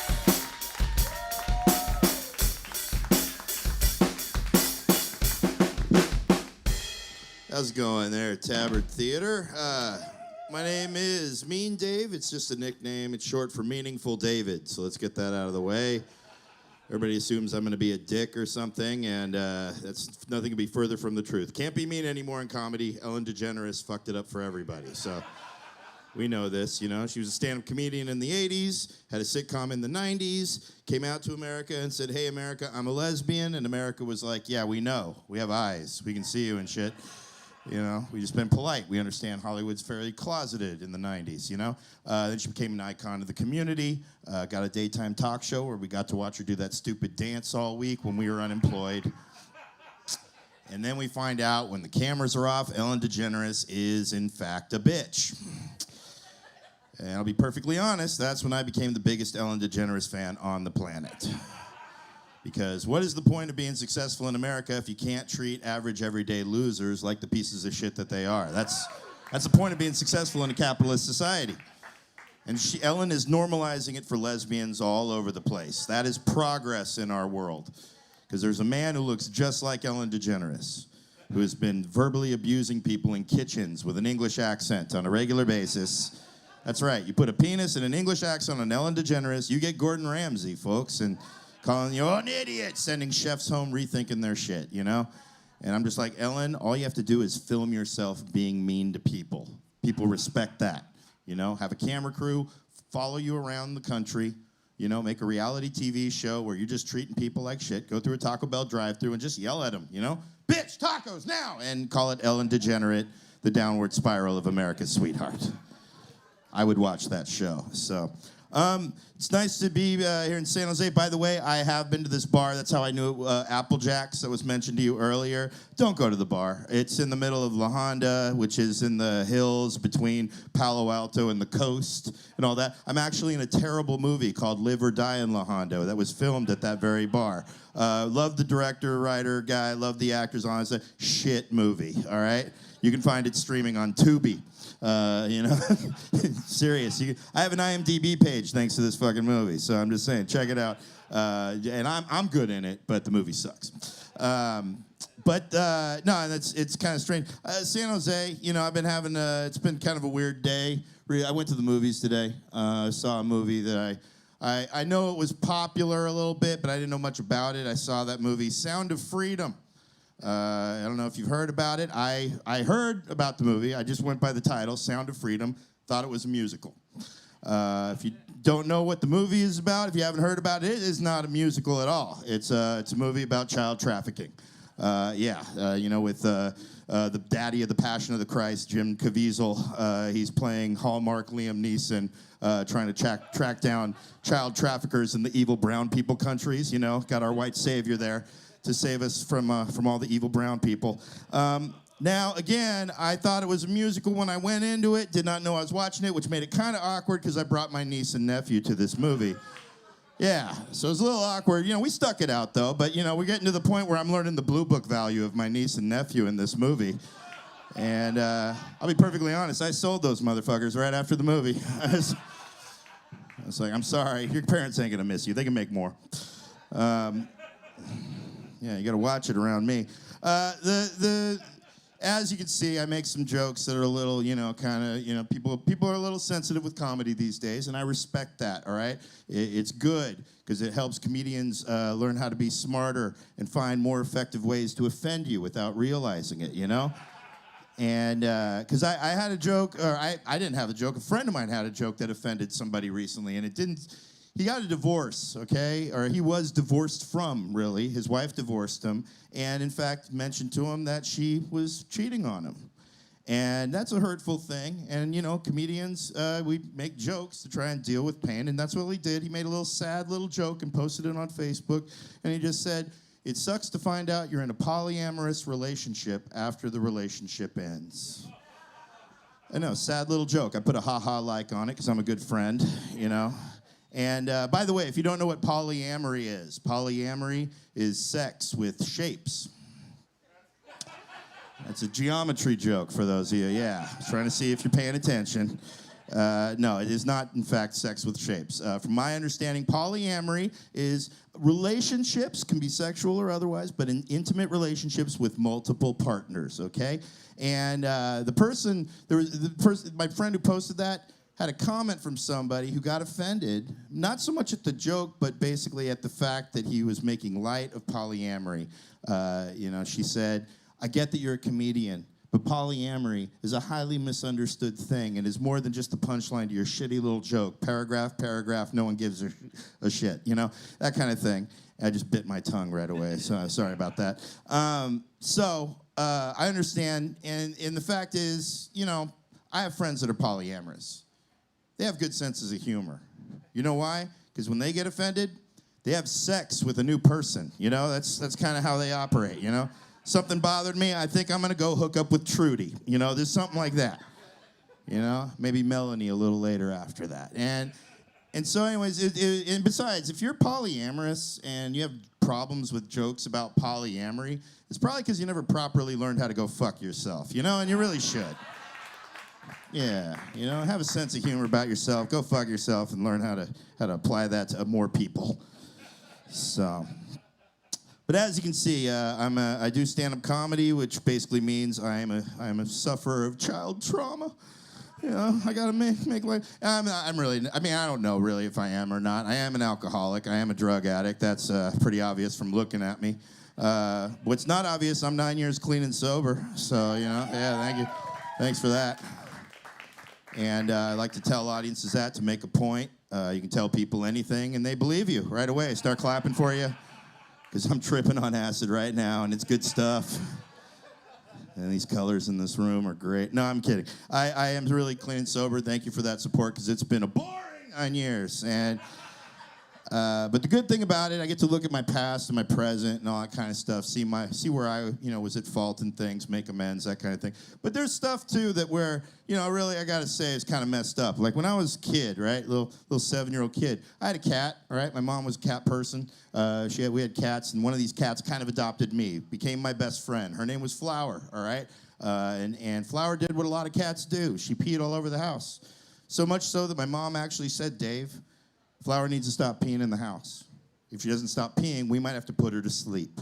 How's it going there, Tabard Theatre? My name is Mean Dave. It's just a nickname. It's short for Meaningful David. So let's get that out of the way. Everybody assumes I'm going to be a dick or something, and that's nothing can be further from the truth. Can't be mean anymore in comedy. Ellen DeGeneres fucked it up for everybody. So we know this, you know. She was a stand-up comedian in the 80s, had a sitcom in the 90s, came out to America and said, "Hey, America, I'm a lesbian." And America was like, "Yeah, we know. We have eyes. We can see you and shit." You know, we just been polite. We understand Hollywood's fairly closeted in the 90s, you know? Then she became an icon of the community, got a daytime talk show where we got to watch her do that stupid dance all week when we were unemployed. And then we find out when the cameras are off, Ellen DeGeneres is, in fact, a bitch. And I'll be perfectly honest, that's when I became the biggest Ellen DeGeneres fan on the planet. Because what is the point of being successful in America if you can't treat average, everyday losers like the pieces of shit that they are? That's the point of being successful in a capitalist society. And Ellen is normalizing it for lesbians all over the place. That is progress in our world. Because there's a man who looks just like Ellen DeGeneres, who has been verbally abusing people in kitchens with an English accent on a regular basis. That's right. You put a penis and an English accent on Ellen DeGeneres, you get Gordon Ramsay, folks, and calling you an idiot, sending chefs home rethinking their shit, you know? And I'm just like, Ellen, all you have to do is film yourself being mean to people. People respect that, you know? Have a camera crew follow you around the country, you know? Make a reality TV show where you're just treating people like shit. Go through a Taco Bell drive-thru and just yell at them, you know? Bitch, tacos now! And call it Ellen DeGenerate, the downward spiral of America's sweetheart. I would watch that show, so... it's nice to be here in San Jose. By the way, I have been to this bar. That's how I knew it, Applejack's that was mentioned to you earlier. Don't go to the bar. It's in the middle of La Honda, which is in the hills between Palo Alto and the coast and all that. I'm actually in a terrible movie called Live or Die in La Honda that was filmed at that very bar. Love the director, writer, guy. Love the actors on it. It's a shit movie, all right? You can find it streaming on Tubi. You know, serious. I have an IMDb page thanks to this fucking movie, so I'm just saying, check it out. And I'm good in it, but the movie sucks. No, it's kind of strange. San Jose, you know, I've been having it's been kind of a weird day. I went to the movies today. Saw a movie that I know it was popular a little bit, but I didn't know much about it. I saw that movie, Sound of Freedom. I don't know if you've heard about it. I heard about the movie. I just went by the title, Sound of Freedom. Thought it was a musical. If you don't know what the movie is about, if you haven't heard about it, it is not a musical at all. It's a movie about child trafficking. You know, with the daddy of the Passion of the Christ, Jim Caviezel. He's playing Hallmark Liam Neeson, trying to track down child traffickers in the evil brown people countries. You know, got our white savior there to save us from all the evil brown people. Now, again, I thought it was a musical when I went into it. Did not know I was watching it, which made it kind of awkward because I brought my niece and nephew to this movie. Yeah, so it was a little awkward. You know, we stuck it out, though. But, you know, we're getting to the point where I'm learning the Blue Book value of my niece and nephew in this movie. And I'll be perfectly honest, I sold those motherfuckers right after the movie. I was like, I'm sorry, your parents ain't going to miss you. They can make more. Yeah, you got to watch it around me. As you can see, I make some jokes that are a little, you know, kind of, you know, people are a little sensitive with comedy these days, and I respect that, all right? It's good, because it helps comedians learn how to be smarter and find more effective ways to offend you without realizing it, you know? And, because I had a joke, or I didn't have a joke, a friend of mine had a joke that offended somebody recently, and it didn't... He got a divorce, okay? Or he was divorced from, really. His wife divorced him, and in fact mentioned to him that she was cheating on him. And that's a hurtful thing. And, you know, comedians, we make jokes to try and deal with pain. And that's what he did. He made a little sad little joke and posted it on Facebook. And he just said, "It sucks to find out you're in a polyamorous relationship after the relationship ends." I know, sad little joke. I put a ha-ha like on it because I'm a good friend, you know. And by the way, if you don't know what polyamory is sex with shapes. That's a geometry joke for those of you, yeah. Trying to see if you're paying attention. No, it is not, in fact, sex with shapes. From my understanding, polyamory is relationships, can be sexual or otherwise, but in intimate relationships with multiple partners, okay? And my friend who posted that had a comment from somebody who got offended, not so much at the joke, but basically at the fact that he was making light of polyamory. You know, she said, "I get that you're a comedian, but polyamory is a highly misunderstood thing and is more than just the punchline to your shitty little joke. Paragraph, no one gives a shit, you know, that kind of thing." I just bit my tongue right away, so sorry about that. I understand, and the fact is, you know, I have friends that are polyamorous. They have good senses of humor. You know why? Because when they get offended, they have sex with a new person. You know, that's kind of how they operate, you know? Something bothered me, I think I'm gonna go hook up with Trudy. You know, there's something like that. You know, maybe Melanie a little later after that. And so anyways, and besides, if you're polyamorous and you have problems with jokes about polyamory, it's probably because you never properly learned how to go fuck yourself, you know, and you really should. Yeah, you know, have a sense of humor about yourself, go fuck yourself and learn how to apply that to more people. So, but as you can see, I do stand-up comedy, which basically means I am a sufferer of child trauma. You know, I gotta make like I'm really. I mean, I don't know really if I am or not. I am an alcoholic. I am a drug addict. That's pretty obvious from looking at me. What's not obvious? I'm 9 years clean and sober. So you know, yeah, thank you. Thanks for that. And I like to tell audiences that to make a point. You can tell people anything, and they believe you right away. Start clapping for you. Because I'm tripping on acid right now, and it's good stuff. And these colors in this room are great. No, I'm kidding. I am really clean and sober. Thank you for that support, because it's been a boring 9 years. And but the good thing about it, I get to look at my past and my present and all that kind of stuff. See where I was at fault in things, make amends, that kind of thing. But there's stuff too that where really I gotta say is kind of messed up. Like when I was a kid, right, little 7-year-old kid, I had a cat. All right, my mom was a cat person. We had cats, and one of these cats kind of adopted me, became my best friend. Her name was Flower. All right, and Flower did what a lot of cats do. She peed all over the house, so much so that my mom actually said, "Dave, Flower needs to stop peeing in the house. If she doesn't stop peeing, we might have to put her to sleep."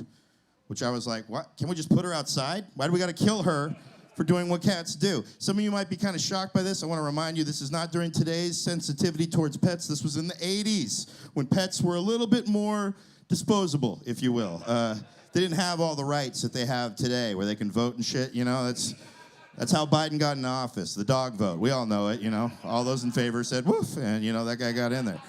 Which I was like, what? Can we just put her outside? Why do we got to kill her for doing what cats do? Some of you might be kind of shocked by this. I want to remind you, this is not during today's sensitivity towards pets. This was in the 80s when pets were a little bit more disposable, if you will. They didn't have all the rights that they have today where they can vote and shit, you know. That's how Biden got in office, the dog vote. We all know it, you know. All those in favor said, woof, and, that guy got in there.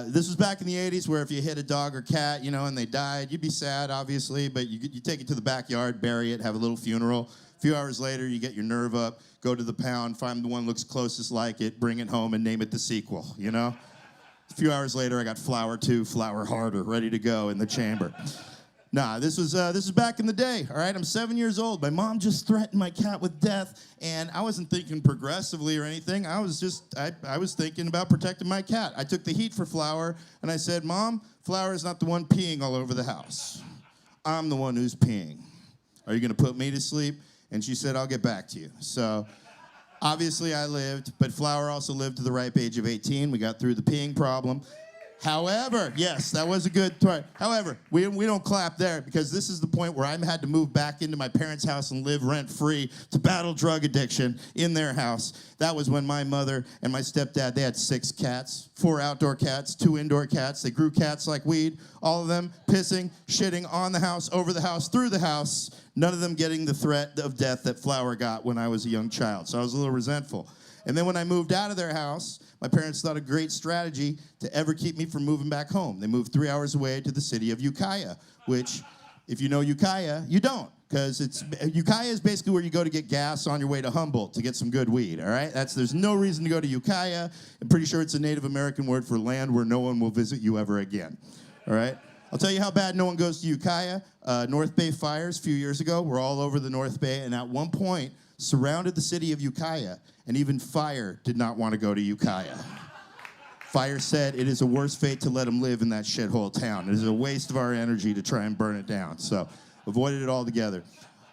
This was back in the 80s where if you hit a dog or cat, and they died, you'd be sad, obviously, but you take it to the backyard, bury it, have a little funeral. A few hours later, you get your nerve up, go to the pound, find the one that looks closest like it, bring it home, and name it the sequel, A few hours later, I got Flower 2, Flower Harder, ready to go in the chamber. Nah, this was back in the day, all right? I'm 7 years old. My mom just threatened my cat with death, and I wasn't thinking progressively or anything. I was thinking about protecting my cat. I took the heat for Flower, and I said, "Mom, Flower is not the one peeing all over the house. I'm the one who's peeing. Are you going to put me to sleep?" And she said, "I'll get back to you." So obviously I lived, but Flower also lived to the ripe age of 18. We got through the peeing problem. However, yes, that was a good try. However, we don't clap there because this is the point where I had to move back into my parents' house and live rent-free to battle drug addiction in their house. That was when my mother and my stepdad, they had 6 cats, 4 outdoor cats, 2 indoor cats. They grew cats like weed, all of them pissing, shitting on the house, over the house, through the house, none of them getting the threat of death that Flower got when I was a young child. So I was a little resentful. And then when I moved out of their house, my parents thought a great strategy to ever keep me from moving back home. They moved 3 hours away to the city of Ukiah, which If you know Ukiah, you don't, because Ukiah is basically where you go to get gas on your way to Humboldt to get some good weed, all right? There's no reason to go to Ukiah. I'm pretty sure it's a Native American word for land where no one will visit you ever again, all right? I'll tell you how bad no one goes to Ukiah. North Bay fires a few years ago were all over the North Bay, and at one point surrounded the city of Ukiah, and even fire did not want to go to Ukiah. Fire said it is a worse fate to let them live in that shithole town. It is a waste of our energy to try and burn it down. So avoided it altogether.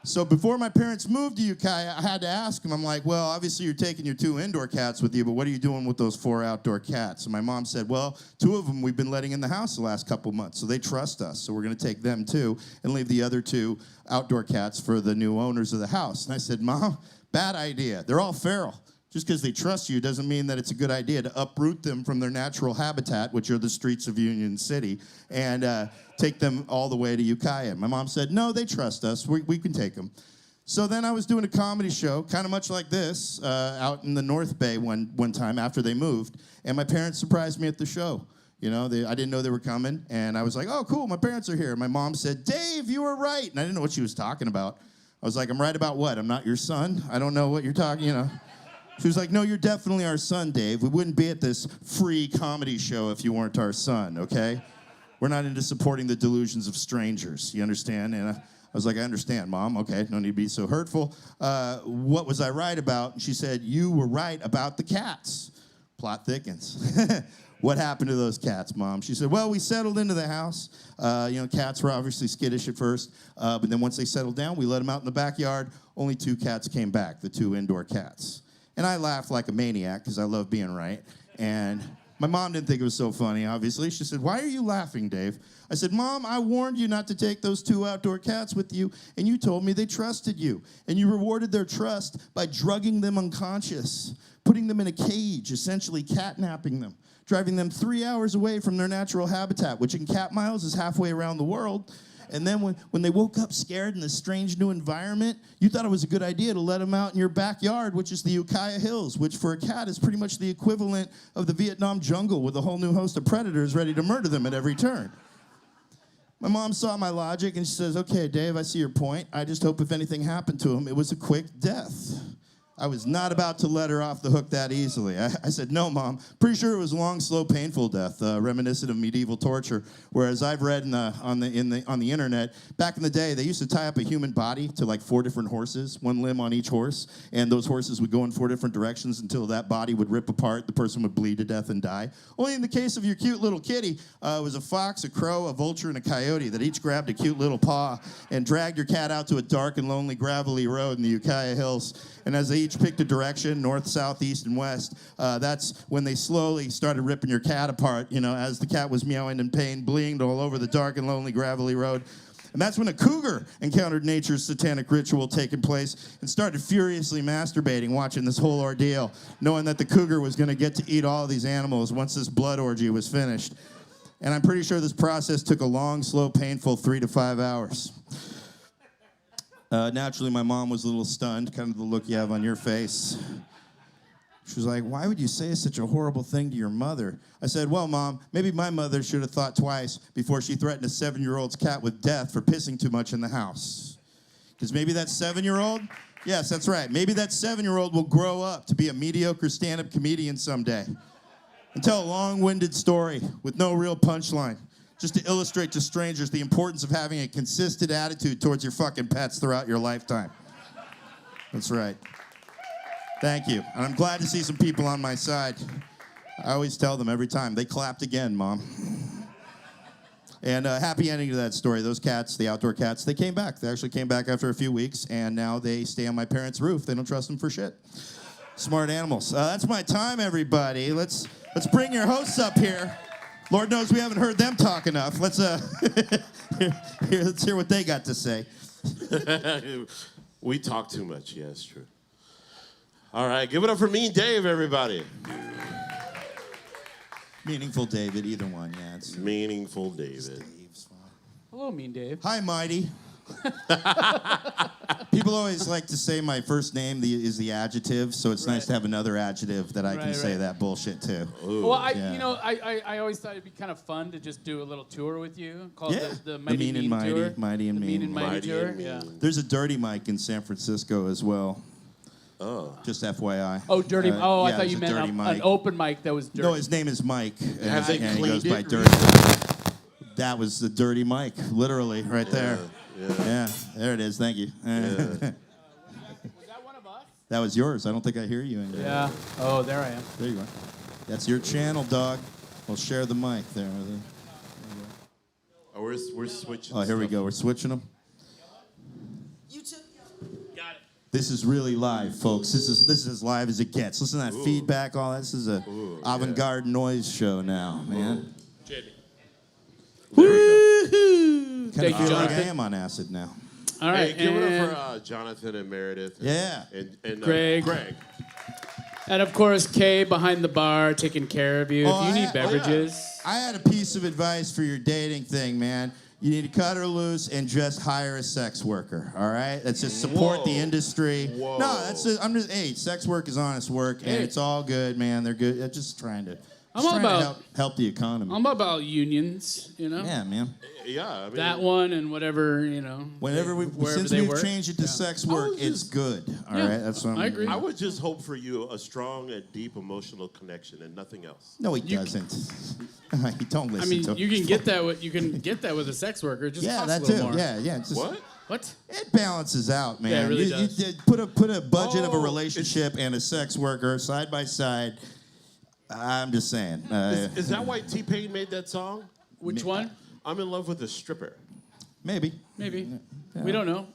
So before my parents moved to Ukiah, I had to ask them, I'm like, well, obviously you're taking your 2 indoor cats with you, but what are you doing with those 4 outdoor cats? And my mom said, well, 2 of them we've been letting in the house the last couple months, so they trust us. So we're going to take them too and leave the other 2 outdoor cats for the new owners of the house. And I said, Mom, bad idea. They're all feral. Just because they trust you doesn't mean that it's a good idea to uproot them from their natural habitat, which are the streets of Union City, and take them all the way to Ukiah. My mom said, no, they trust us. We can take them. So then I was doing a comedy show, kind of much like this, out in the North Bay one time after they moved, and my parents surprised me at the show. You know, I didn't know they were coming, and I was like, oh, cool, my parents are here. My mom said, Dave, you were right. And I didn't know what she was talking about. I was like, I'm right about what? I'm not your son? I don't know what you're talking, you know. She was like, no, you're definitely our son, Dave. We wouldn't be at this free comedy show if you weren't our son, okay? We're not into supporting the delusions of strangers, you understand? And I was like, I understand, Mom. Okay, no need to be so hurtful. What was I right about? And she said, you were right about the cats. Plot thickens. What happened to those cats, Mom? She said, well, we settled into the house. Cats were obviously skittish at first, but then once they settled down, we let them out in the backyard. Only 2 cats came back, the 2 indoor cats. And I laughed like a maniac because I love being right. And my mom didn't think it was so funny, obviously. She said, why are you laughing, Dave? I said, Mom, I warned you not to take those 2 outdoor cats with you, and you told me they trusted you. And you rewarded their trust by drugging them unconscious, putting them in a cage, essentially catnapping them, driving them 3 hours away from their natural habitat, which in cat miles is halfway around the world. And then when they woke up scared in this strange new environment, you thought it was a good idea to let them out in your backyard, which is the Ukiah Hills, which for a cat is pretty much the equivalent of the Vietnam jungle with a whole new host of predators ready to murder them at every turn. My mom saw my logic and she says, okay, Dave, I see your point. I just hope if anything happened to him, it was a quick death. I was not about to let her off the hook that easily. I said, no, Mom. Pretty sure it was a long, slow, painful death, reminiscent of medieval torture. Whereas I've read on the internet, back in the day, they used to tie up a human body to like 4 different horses, 1 limb on each horse, and those horses would go in 4 different directions until that body would rip apart, the person would bleed to death and die. Only in the case of your cute little kitty, it was a fox, a crow, a vulture, and a coyote that each grabbed a cute little paw and dragged your cat out to a dark and lonely gravelly road in the Ukiah Hills. And as they each picked a direction, north, south, east, and west, that's when they slowly started ripping your cat apart, as the cat was meowing in pain, bleeding all over the dark and lonely gravelly road. And that's when a cougar encountered nature's satanic ritual taking place and started furiously masturbating, watching this whole ordeal, knowing that the cougar was going to get to eat all of these animals once this blood orgy was finished. And I'm pretty sure this process took a long, slow, painful 3 to 5 hours. Naturally, my mom was a little stunned, kind of the look you have on your face. She was like, why would you say such a horrible thing to your mother? I said, well, Mom, maybe my mother should have thought twice before she threatened a 7-year-old's cat with death for pissing too much in the house. Because maybe that 7-year-old, yes, that's right, maybe that 7-year-old will grow up to be a mediocre stand-up comedian someday and tell a long-winded story with no real punchline, just to illustrate to strangers the importance of having a consistent attitude towards your fucking pets throughout your lifetime. That's right. Thank you. And I'm glad to see some people on my side. I always tell them every time, they clapped again, Mom. And happy ending to that story. Those cats, the outdoor cats, they came back. They actually came back after a few weeks, and now they stay on my parents' roof. They don't trust them for shit. Smart animals. That's my time, everybody. Let's bring your hosts up here. Lord knows we haven't heard them talk enough. Let's hear what they got to say. We talk too much. Yeah, it's true. All right, give it up for Mean Dave, everybody. Meaningful David, either one, yeah. It's Meaningful David. Dave's fine. Hello, Mean Dave. Hi, Mighty. People always like to say my first name is the adjective, so it's nice to have another adjective that I can say that bullshit to. Well, I always thought it'd be kind of fun to just do a little tour with you called the Mighty Mean and Mighty, Tour. Mighty and the Mean. Mean and Mighty Tour. and Mean. Yeah. There's a Dirty Mike in San Francisco as well. Oh. Just FYI. Oh, Dirty. I yeah, thought there's you a meant Dirty an Mike. open mic that was dirty. No, his name is Mike. Have they and he goes cleaned by it Dirty. That was the Dirty Mike, literally, right there. Yeah, there it is. Thank you. Was that one of us? That was yours. I don't think I hear you anymore. Yeah. Oh, there I am. There you are. That's your channel, dog. We'll share the mic there. Oh, we're switching. Oh, here we stuff. go. We're switching them. Got it. This is really live, folks. This is as live as it gets. Listen to that feedback, all that. This is a avant-garde noise show now, man. Woohoo! Kind of feel like I Jonathan. am on acid now. All right. Hey, give it and, up for Jonathan and Meredith. And Greg. Greg. and of course, Kay behind the bar taking care of you. If you need beverages. I had a piece of advice for your dating thing, man. You need to cut her loose and just hire a sex worker, all right? That's just support the industry. Whoa. No, hey, sex work is honest work, and it's all good, man. They're good. They're just trying to, help the economy. I'm about unions, you know? Yeah, man. Yeah, I mean, That one and whatever, you know. Whenever wherever since they we've work. changed it to sex work, it's good. All right, that's what I agree. I would just hope for you a strong and deep emotional connection and nothing else. No, he doesn't. You don't listen I mean, to him. you can get that with a sex worker. It just Yeah, costs that a little too. more. Yeah. It's just, What? What? It balances out, man. Yeah, it really you does. put a budget of a Oh, relationship and a sex worker side by side. I'm just saying. Is that why T-Pain made that song? Which one? I'm in love with a stripper. Maybe. Maybe. We don't know.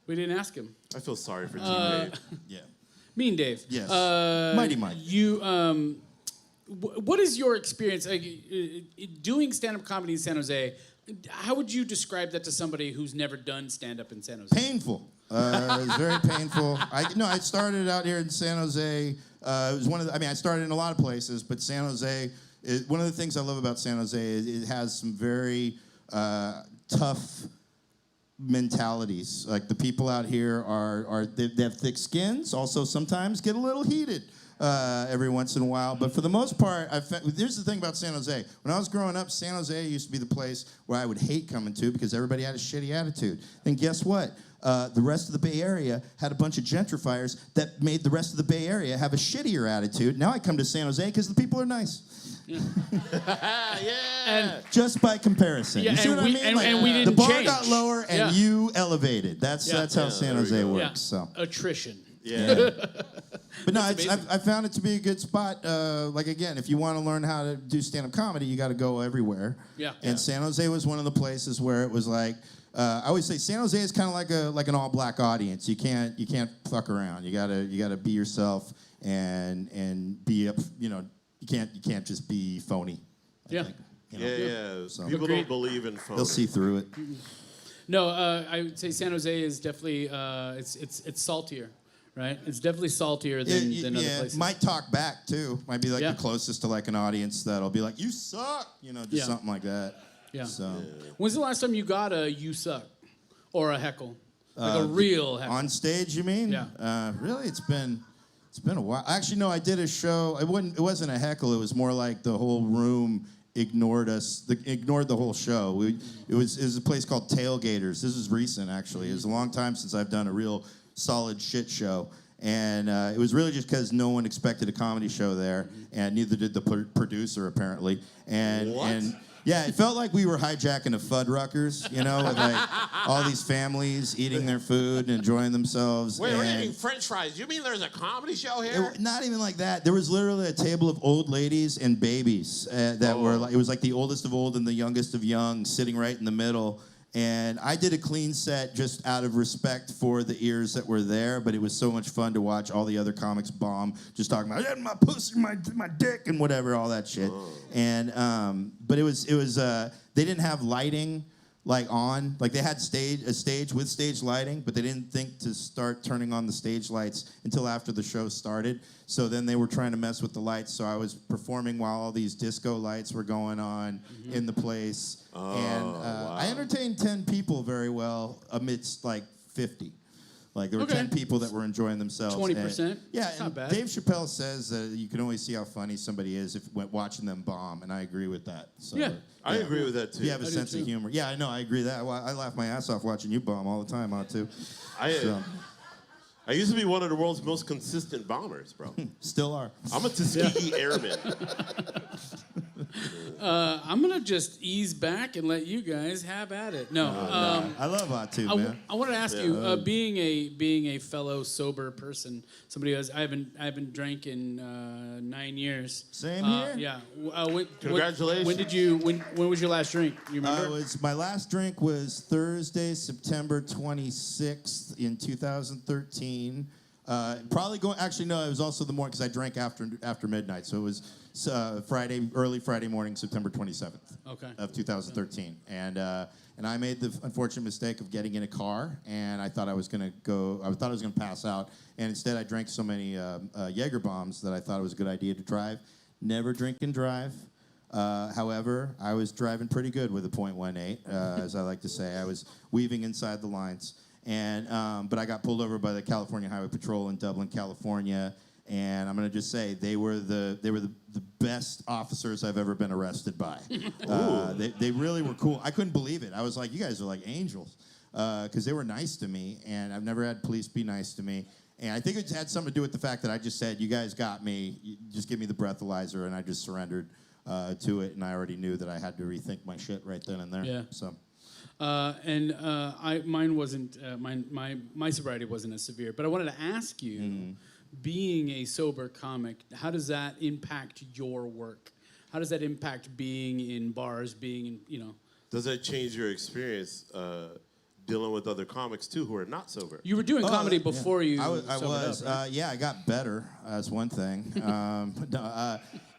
We didn't ask him. I feel sorry for T-Pain. Yeah. Mean Dave. Yes. Uh, Mighty Mike. You, what is your experience doing stand-up comedy in San Jose? How would you describe that to somebody who's never done stand-up in San Jose? Painful. It was very painful. I started out here in San Jose. It was I started in a lot of places, but San Jose, one of the things I love about San Jose is it has some very tough mentalities. Like the people out here they have thick skins. Also, sometimes get a little heated every once in a while. But for the most part, here's the thing about San Jose. When I was growing up, San Jose used to be the place where I would hate coming to because everybody had a shitty attitude. Then guess what? The rest of the Bay Area had a bunch of gentrifiers that made the rest of the Bay Area have a shittier attitude. Now I come to San Jose because the people are nice. Yeah. And Just by comparison. Yeah, You see and what I we- mean? and- and we the didn't bar change. got lower and Yeah. you elevated. That's how San Jose works. yeah, So. attrition. Yeah. But no, That's amazing. I found it to be a good spot. Like again, if you want to learn how to do stand-up comedy, you got to go everywhere. Yeah. And San Jose was one of the places where it was like, I always say San Jose is kind of like an all-black audience. You can't fuck around. You gotta be yourself and be up. You can't just be phony. Yeah. Yeah. So- People Agreed. don't believe in photos. They'll see through it. No, I would say San Jose is definitely it's saltier, right? It's definitely saltier than other places. Might talk back too. Might be like Yeah. the closest to like an audience that'll be like, "You suck," just something like that. Yeah. So When's the last time you got a "you suck" or a heckle, like a real heckle? on stage, you mean? Yeah. Really, it's been a while. Actually, no, I did a show. It wasn't a heckle. It was more like the whole room ignored us. Ignored the whole show. It was a place called Tailgaters. This is recent, actually. It was a long time since I've done a real solid shit show. And it was really just because no one expected a comedy show there, and neither did the producer, apparently. And yeah, it felt like we were hijacking a Fuddruckers, with like all these families eating their food and enjoying themselves. Wait, we're and eating French fries. You mean there's a comedy show here? not even like that. There was literally a table of old ladies and babies that were like, it was like the oldest of old and the youngest of young sitting right in the middle. And I did a clean set just out of respect for the ears that were there, but it was so much fun to watch all the other comics bomb, just talking about my pussy, my dick, and whatever, all that shit. And but it was they didn't have lighting. like on, like they had a stage with stage lighting, but they didn't think to start turning on the stage lights until after the show started. So then they were trying to mess with the lights. So I was performing while all these disco lights were going on in the place. Wow. I entertained 10 people very well amidst like 50. Like there were 10 people that were enjoying themselves. 20%? Yeah, It's not and bad. Dave Chappelle says that you can only see how funny somebody is if watching them bomb, and I agree with that. So, Yeah. I agree with that too. you have a I do sense too. of humor. Yeah, I know, I agree with that. I laugh my ass off watching you bomb all the time, too. I used to be one of the world's most consistent bombers, bro. Still are. I'm a Tuskegee airman. I'm gonna just ease back and let you guys have at it. No, I love Atu, man. I wanted to ask you, being a fellow sober person, somebody who I haven't drank in 9 years. Same here. Yeah. Congratulations. When was your last drink? You remember? My last drink was Thursday, September 26th in 2013. Probably going. Actually, no. It was also the morning because I drank after midnight. So it was early Friday morning, September 27th of 2013. And I made the unfortunate mistake of getting in a car, and I thought I was gonna pass out, and instead I drank so many Jaeger bombs that I thought it was a good idea to drive. Never drink and drive. However, I was driving pretty good with a .18, as I like to say. I was weaving inside the lines. But I got pulled over by the California Highway Patrol in Dublin, California, and I'm gonna just say they were the best officers I've ever been arrested by. They really were cool. I couldn't believe it. I was like, you guys are like angels, because they were nice to me, and I've never had police be nice to me. And I think it had something to do with the fact that I just said, you guys got me, just give me the breathalyzer, and I just surrendered to it, and I already knew that I had to rethink my shit right then and there. Yeah. So. Mine wasn't. My sobriety wasn't as severe. But I wanted to ask you, being a sober comic, how does that impact your work? How does that impact being in bars, being in, Does that change your experience dealing with other comics too who are not sober? You were doing comedy before you. I sobered was. up, right? I got better. That's one thing.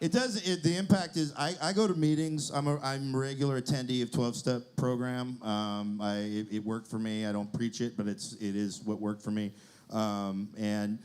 It does. The impact is I go to meetings. I'm a regular attendee of 12-step program. It worked for me. I don't preach it, but it is what worked for me. And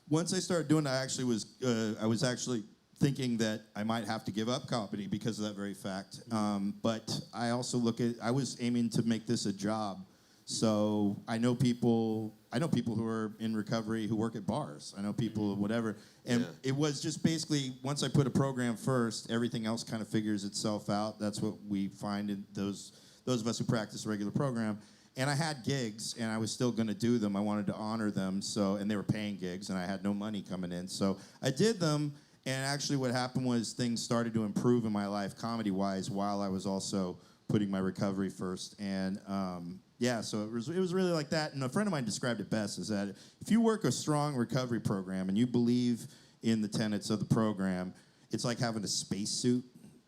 once I started doing it, I was actually thinking that I might have to give up comedy because of that very fact. But I also I was aiming to make this a job. So I know people who are in recovery who work at bars. I know people whatever. And it was just basically, once I put a program first, everything else kind of figures itself out. That's what we find in those of us who practice a regular program. And I had gigs, and I was still going to do them. I wanted to honor them, and they were paying gigs, and I had no money coming in. So I did them, and actually what happened was things started to improve in my life comedy-wise while I was also putting my recovery first. And so it was really like that. And a friend of mine described it best, is that if you work a strong recovery program and you believe in the tenets of the program, it's like having a spacesuit,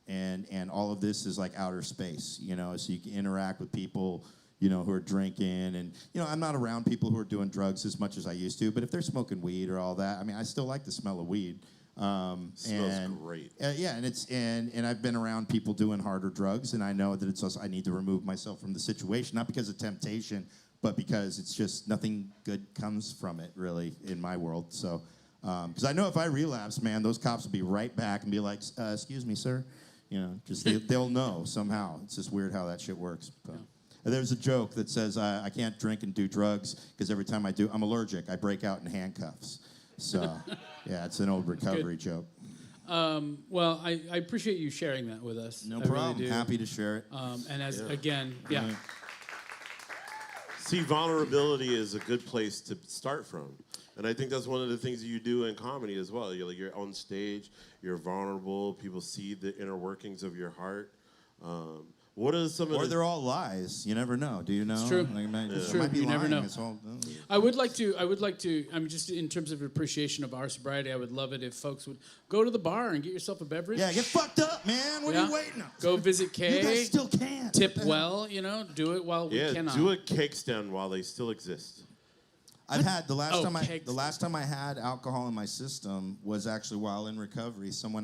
and all of this is like outer space, so you can interact with people, who are drinking, and, I'm not around people who are doing drugs as much as I used to, but if they're smoking weed or all that, I mean, I still like the smell of weed. Smells great. And I've been around people doing harder drugs, and I know that it's also, I need to remove myself from the situation, not because of temptation, but because it's just nothing good comes from it, really, in my world. So, because I know if I relapse, man, those cops will be right back and be like, excuse me, sir. They'll know somehow. It's just weird how that shit works. But. There's a joke that says I can't drink and do drugs because every time I do, I'm allergic. I break out in handcuffs. So, yeah, it's an old recovery joke. Well, I appreciate you sharing that with us. No I problem. Really do. Happy to share it. And again. See, vulnerability is a good place to start from. And I think that's one of the things that you do in comedy as well. You're on stage, you're vulnerable, people see the inner workings of your heart. What are some of they're all lies. You never know. Do you know? It's true. It's true. You never know. It's all, I would like to, just in terms of appreciation of our sobriety, I would love it if folks would go to the bar and get yourself a beverage. Yeah, get fucked up, man. What are you waiting on? Go visit Kay. You guys still can. Tip well, do it while we cannot. Do a cake stand while they still exist. I've had the last time I had alcohol in my system was actually while in recovery. Someone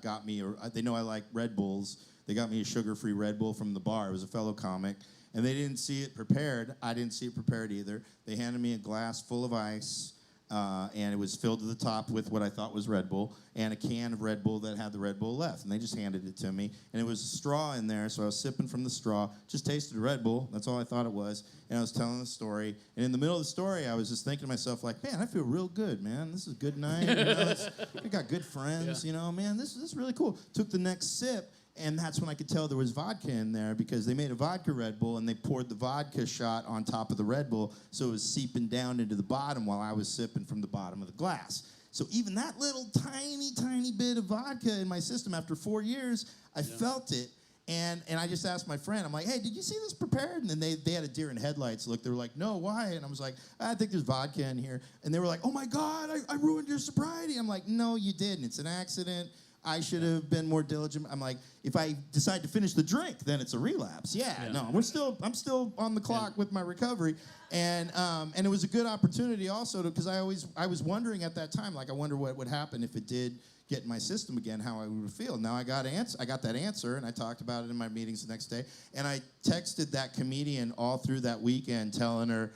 got me, or they know I like Red Bulls. They got me a sugar-free Red Bull from the bar. It was a fellow comic. And they didn't see it prepared. I didn't see it prepared either. They handed me a glass full of ice, and it was filled to the top with what I thought was Red Bull, and a can of Red Bull that had the Red Bull left. And they just handed it to me. And it was a straw in there, so I was sipping from the straw. Just tasted Red Bull. That's all I thought it was. And I was telling the story. And in the middle of the story, I was just thinking to myself, like, man, I feel real good, man. This is a good night. You know, I got good friends, you know. Man, this is really cool. Took the next sip. And that's when I could tell there was vodka in there because they made a vodka Red Bull and they poured the vodka shot on top of the Red Bull so it was seeping down into the bottom while I was sipping from the bottom of the glass. So even that little tiny bit of vodka in my system after 4 years, I felt it. And I just asked my friend, I'm like, hey, did you see this prepared? And then they had a deer in headlights look. They were like, no, why? And I was like, I think there's vodka in here. And they were like, oh my God, I ruined your sobriety. I'm like, no, you didn't. It's an accident. I should have been more diligent. I'm like, if I decide to finish the drink, then it's a relapse. No, I'm still on the clock with my recovery, and it was a good opportunity also because I was wondering at that time, like I wonder what would happen if it did get in my system again, how I would feel. Now I got that answer, and I talked about it in my meetings the next day, and I texted that comedian all through that weekend, telling her.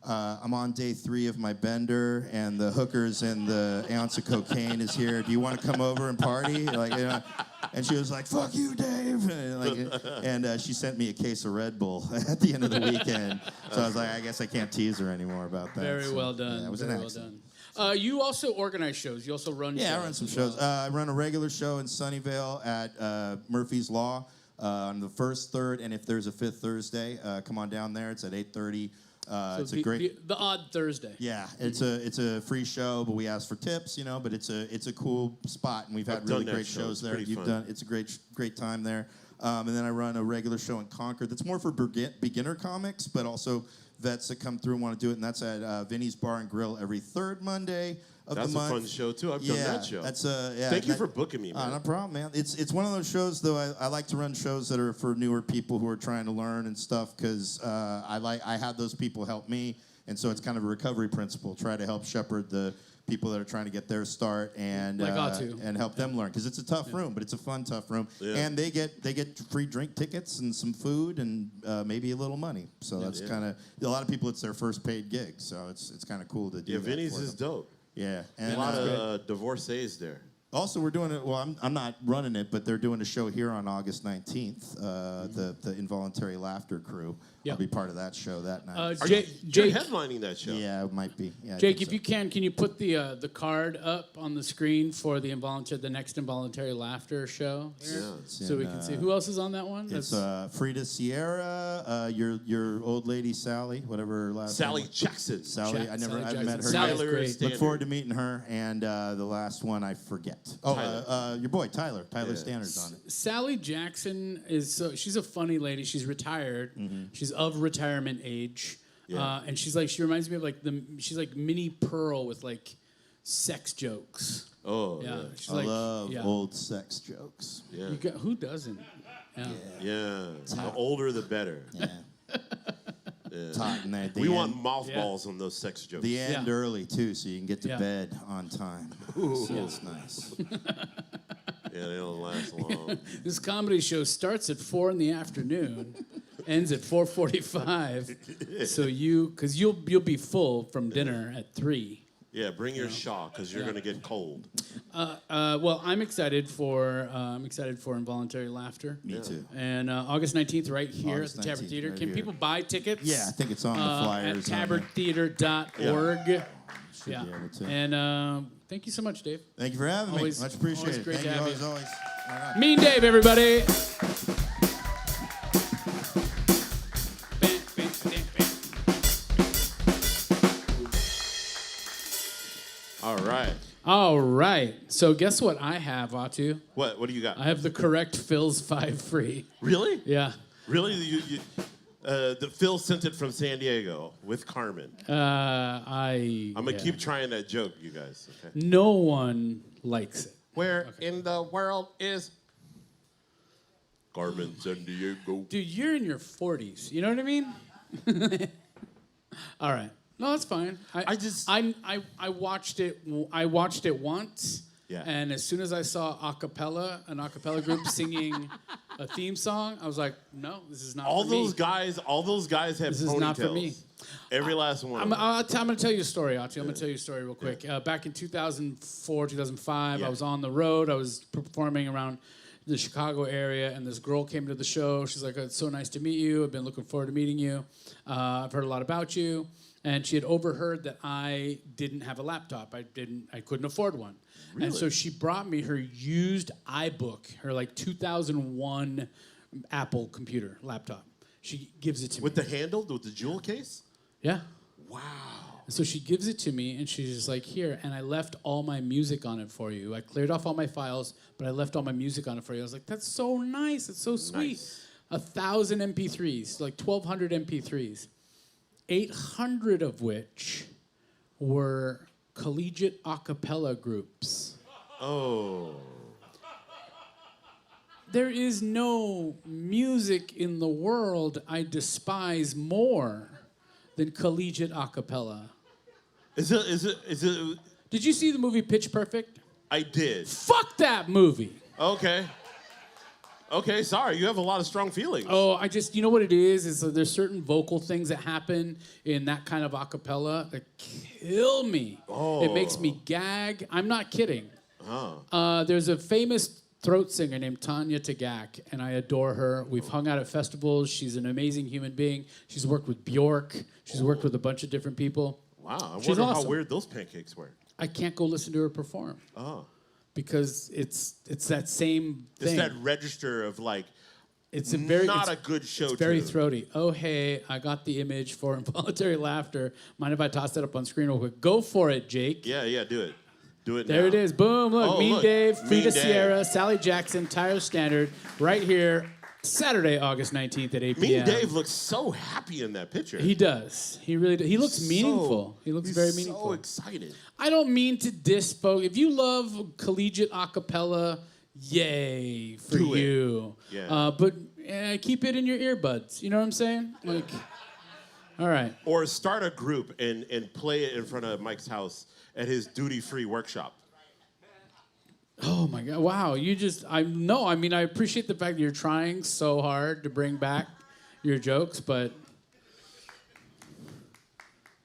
I'm on day 3 of my bender, and the hookers and the ounce of cocaine is here. Do you want to come over and party? Like, you know, and she was like, "Fuck you, Dave!" And she sent me a case of Red Bull at the end of the weekend. So I was like, I guess I can't tease her anymore about that. Very well done. Yeah, it was Very an well accident. done. You also organize shows. You also run shows. Yeah, I run some shows. I run a regular show in Sunnyvale at Murphy's Law on the 1st, 3rd, and if there's a 5th Thursday, come on down there. It's at 8:30. So it's a great the odd Thursday. Yeah, it's a free show, but we ask for tips, you know. But it's a cool spot, and we've had really great shows there. It's a great time there. And then I run a regular show in Concord that's more for beginner comics, but also vets that come through and want to do it. And that's at Vinny's Bar and Grill every 3rd Monday of the month. That's a fun show too. I've done that show. Thank you for booking me, man. No problem, man. It's one of those shows though. I like to run shows that are for newer people who are trying to learn and stuff because I had those people help me, and so it's kind of a recovery principle. Try to help shepherd the people that are trying to get their start and help them learn because it's a tough room, but it's a fun tough room, and they get free drink tickets and some food and maybe a little money. So that's kind of a lot of people. It's their first paid gig, so it's kind of cool to do. Yeah, Vinny's is dope. Yeah, and a lot of divorcees there. Also, we're doing it. Well, I'm not running it, but they're doing a show here on August 19th. The Involuntary Laughter Crew. Yep. I'll be part of that show that night. You're Jake, headlining that show. Yeah, it might be. Yeah, Jake, if you can you put the card up on the screen for the next Involuntary Laughter show? Here? Yeah. So we can see who else is on that one. It's Frida Sierra, your old lady Sally, whatever her last Sally name. Jackson. Sally, I've met her. Sally's yet. great. Look forward to meeting her. And the last one I forget. Your boy Tyler. Tyler Standard's on it. Sally Jackson she's a funny lady. She's retired. Mm-hmm. She's of retirement age. Yeah. And she reminds me of she's like Minnie Pearl with like sex jokes. Oh, yeah. I love old sex jokes. Yeah. Who doesn't? Yeah. The older, the better. Yeah. We want mothballs on those sex jokes. The end early, too, so you can get to bed on time. So it's nice. Yeah, they don't last long. This comedy show starts at 4 in the afternoon, ends at 4:45. So because you'll be full from dinner at 3. Yeah, bring your shawl because you're gonna get cold. Well, I'm excited for Involuntary Laughter. Me too. And August 19th, right here at the Tabard Theatre. Can people buy tickets? Yeah, I think it's on the flyers. At tabardtheatre.org. Yeah. And thank you so much, Dave. Thank you for having me. Much appreciated. Great Thank to you have you. always. Right. Mean Dave, everybody. All right. So guess what I have, Atu? What do you got? I have the correct Phil's 5 free. Really? Yeah. Really? The Phil sent it from San Diego with Carmen. I'm gonna keep trying that joke, you guys. Okay. No one likes it. Where in the world is Carmen San Diego? Dude, you're in your 40s. You know what I mean? All right. No, that's fine. I watched it. I watched it once. Yeah. And as soon as I saw an a cappella group singing a theme song. I was like, no, this is not All for those me. guys have This ponytails. is not for me. Every last one. I'm going to tell you a story, Atu. I'm going to tell you a story real quick. Back in 2004, 2005, I was on the road. I was performing around the Chicago area, and this girl came to the show. She's like, it's so nice to meet you. I've been looking forward to meeting you. I've heard a lot about you. And she had overheard that I didn't have a laptop. I couldn't afford one. Really? And so she brought me her used iBook, her like 2001 Apple computer laptop. She gives it to me. With the handle, with the jewel case? Yeah. Wow. And so she gives it to me, and she's just like, here, and I left all my music on it for you. I cleared off all my files, but I left all my music on it for you. I was like, that's so nice. It's so sweet. Nice. 1,000 MP3s, like 1,200 MP3s. 800 of which were collegiate a cappella groups. Oh. There is no music in the world I despise more than collegiate a cappella. Is it? Did you see the movie Pitch Perfect? I did. Fuck that movie. Okay, sorry. You have a lot of strong feelings. Oh, you know what it is that there's certain vocal things that happen in that kind of a cappella that kill me. Oh. It makes me gag. I'm not kidding. Oh. There's a famous throat singer named Tanya Tagaq, and I adore her. We've hung out at festivals. She's an amazing human being. She's worked with Bjork. She's worked with a bunch of different people. Wow. I She's wonder awesome. how weird those pancakes were. I can't go listen to her perform. Oh. Because it's that same thing. It's that register of like, it's a good show. It's very tune. throaty. Oh, hey, I got the image for involuntary laughter. Mind if I toss that up on screen real quick? Go for it, Jake. Yeah, do it. Do it There now. it is. Boom, look. Oh, Mean look. Dave, Mean Frida Dave. Sierra, Sally Jackson, Tyler Standard, right here, Saturday, August 19th at 8 p.m. Mean Dave looks so happy in that picture. He does. He really does. He looks meaningful. He looks very meaningful. So excited. I don't mean to diss folks. If you love collegiate a cappella, yay for Do it. you. Yeah. But keep it in your earbuds. You know what I'm saying? Like, all right. Or start a group and play it in front of Mike's house at his duty-free workshop. Oh my God! Wow, I appreciate the fact that you're trying so hard to bring back your jokes, but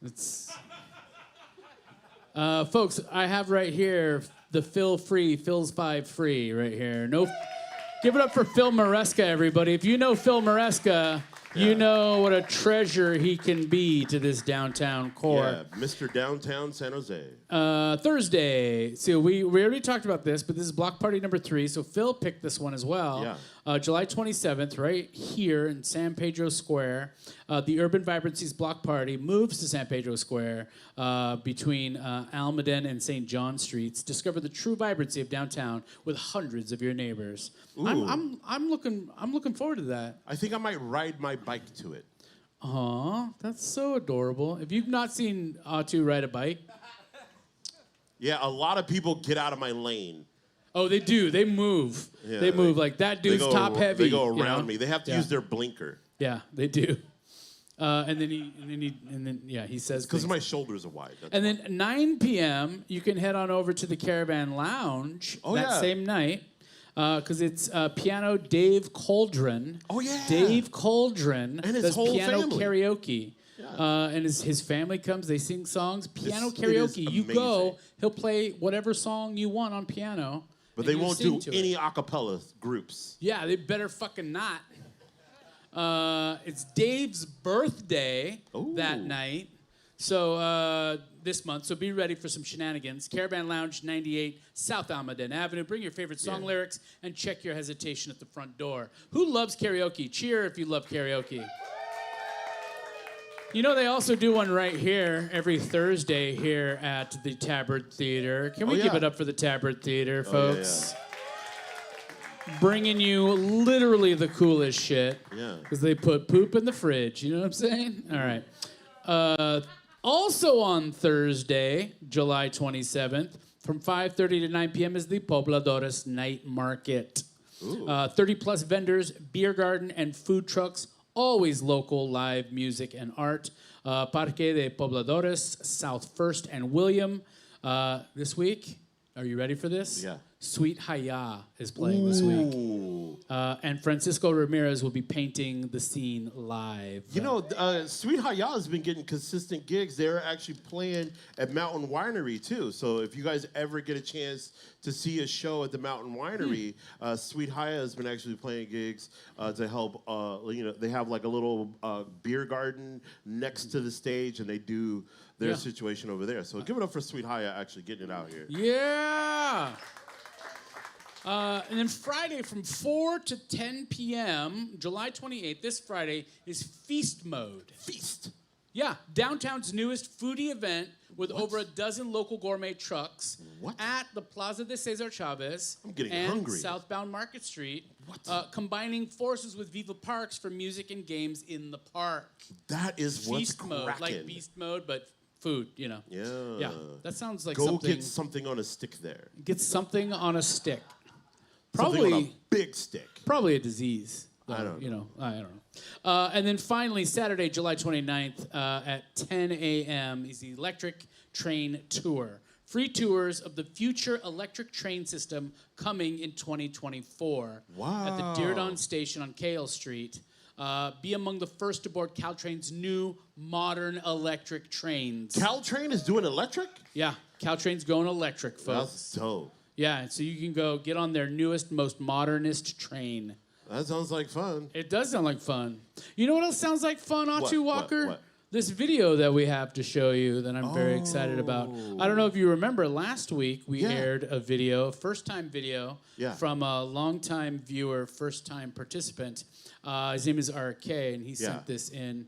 it's folks. I have right here the Phil's 5 free right here. No, give it up for Phil Maresca, everybody. If you know Phil Maresca, you know what a treasure he can be to this downtown core. Yeah, Mr. Downtown San Jose. Thursday. So we already talked about this, but this is block party number 3. So Phil picked this one as well. Yeah. July 27th, right here in San Pedro Square. The Urban Vibrancies block party moves to San Pedro Square between Almaden and St. John Streets. Discover the true vibrancy of downtown with hundreds of your neighbors. I'm looking forward to that. I think I might ride my bike to it. Aw, that's so adorable. If you've not seen Atu ride a bike. Yeah, a lot of people get out of my lane. Oh, they do. They move. Yeah, they move like that dude's top heavy. They go around you know? me. They have to use their blinker. Yeah, they do. And then he says Because things. my shoulders are wide. That's And why. then 9 p.m. you can head on over to the Caravan Lounge that same night because it's piano Dave Coldren. Oh, yeah. Dave Coldren And his does whole piano family. karaoke. And his family comes, they sing songs. Piano It is karaoke. You go, amazing. he'll play whatever song you want on piano. But and they you won't sing do to it. any a cappella groups. Yeah, they better fucking not. It's Dave's birthday that night. So this month, so be ready for some shenanigans. Caravan Lounge, 98 South Almaden Avenue. Bring your favorite song lyrics and check your hesitation at the front door. Who loves karaoke? Cheer if you love karaoke. You know, they also do one right here every Thursday here at the Tabard Theatre. Can we give it up for the Tabard Theatre, folks? Bringing you literally the coolest shit. Yeah. Because they put poop in the fridge. You know what I'm saying? All right. Also on Thursday, July 27th, from 5:30 to 9 p.m. is the Pobladores Night Market. 30-plus vendors, beer garden, and food trucks. Always local live music and art. Parque de Pobladores, South 1st and William. This week, are you ready for this? Yeah. Sweet Haya is playing this week. And Francisco Ramirez will be painting the scene live. You know, Sweet Haya has been getting consistent gigs. They're actually playing at Mountain Winery, too. So if you guys ever get a chance to see a show at the Mountain Winery, Sweet Haya has been actually playing gigs to help, they have like a little beer garden next to the stage, and they do their situation over there. So give it up for Sweet Haya actually getting it out here. Yeah! And then Friday from 4 to 10 p.m., July 28th, this Friday, is Feast Mode. Feast. Yeah, downtown's newest foodie event with over a dozen local gourmet trucks at the Plaza de Cesar Chavez and hungry. Southbound Market Street, combining forces with Viva Parks for music and games in the park. That is what's Feast Mode, like Beast Mode, but food, you know. Yeah. Yeah, that sounds like Go something. get something on a stick there. Get something on a stick. Something on a big stick. Probably a disease. I don't know. I don't know. And then finally, Saturday, July 29th at 10 a.m. is the Electric Train Tour. Free tours of the future electric train system coming in 2024. Wow. At the Diridon Station on Cale Street. Be among the first to board Caltrain's new modern electric trains. Caltrain is doing electric? Yeah, Caltrain's going electric, folks. That's dope. Yeah, so you can go get on their newest, most modernist train. That sounds like fun. It does sound like fun. You know what else sounds like fun, Atu Walker? What? This video that we have to show you that I'm very excited about. I don't know if you remember, last week we aired a video, first-time video, from a long-time viewer, first-time participant. His name is RK, and he sent this in.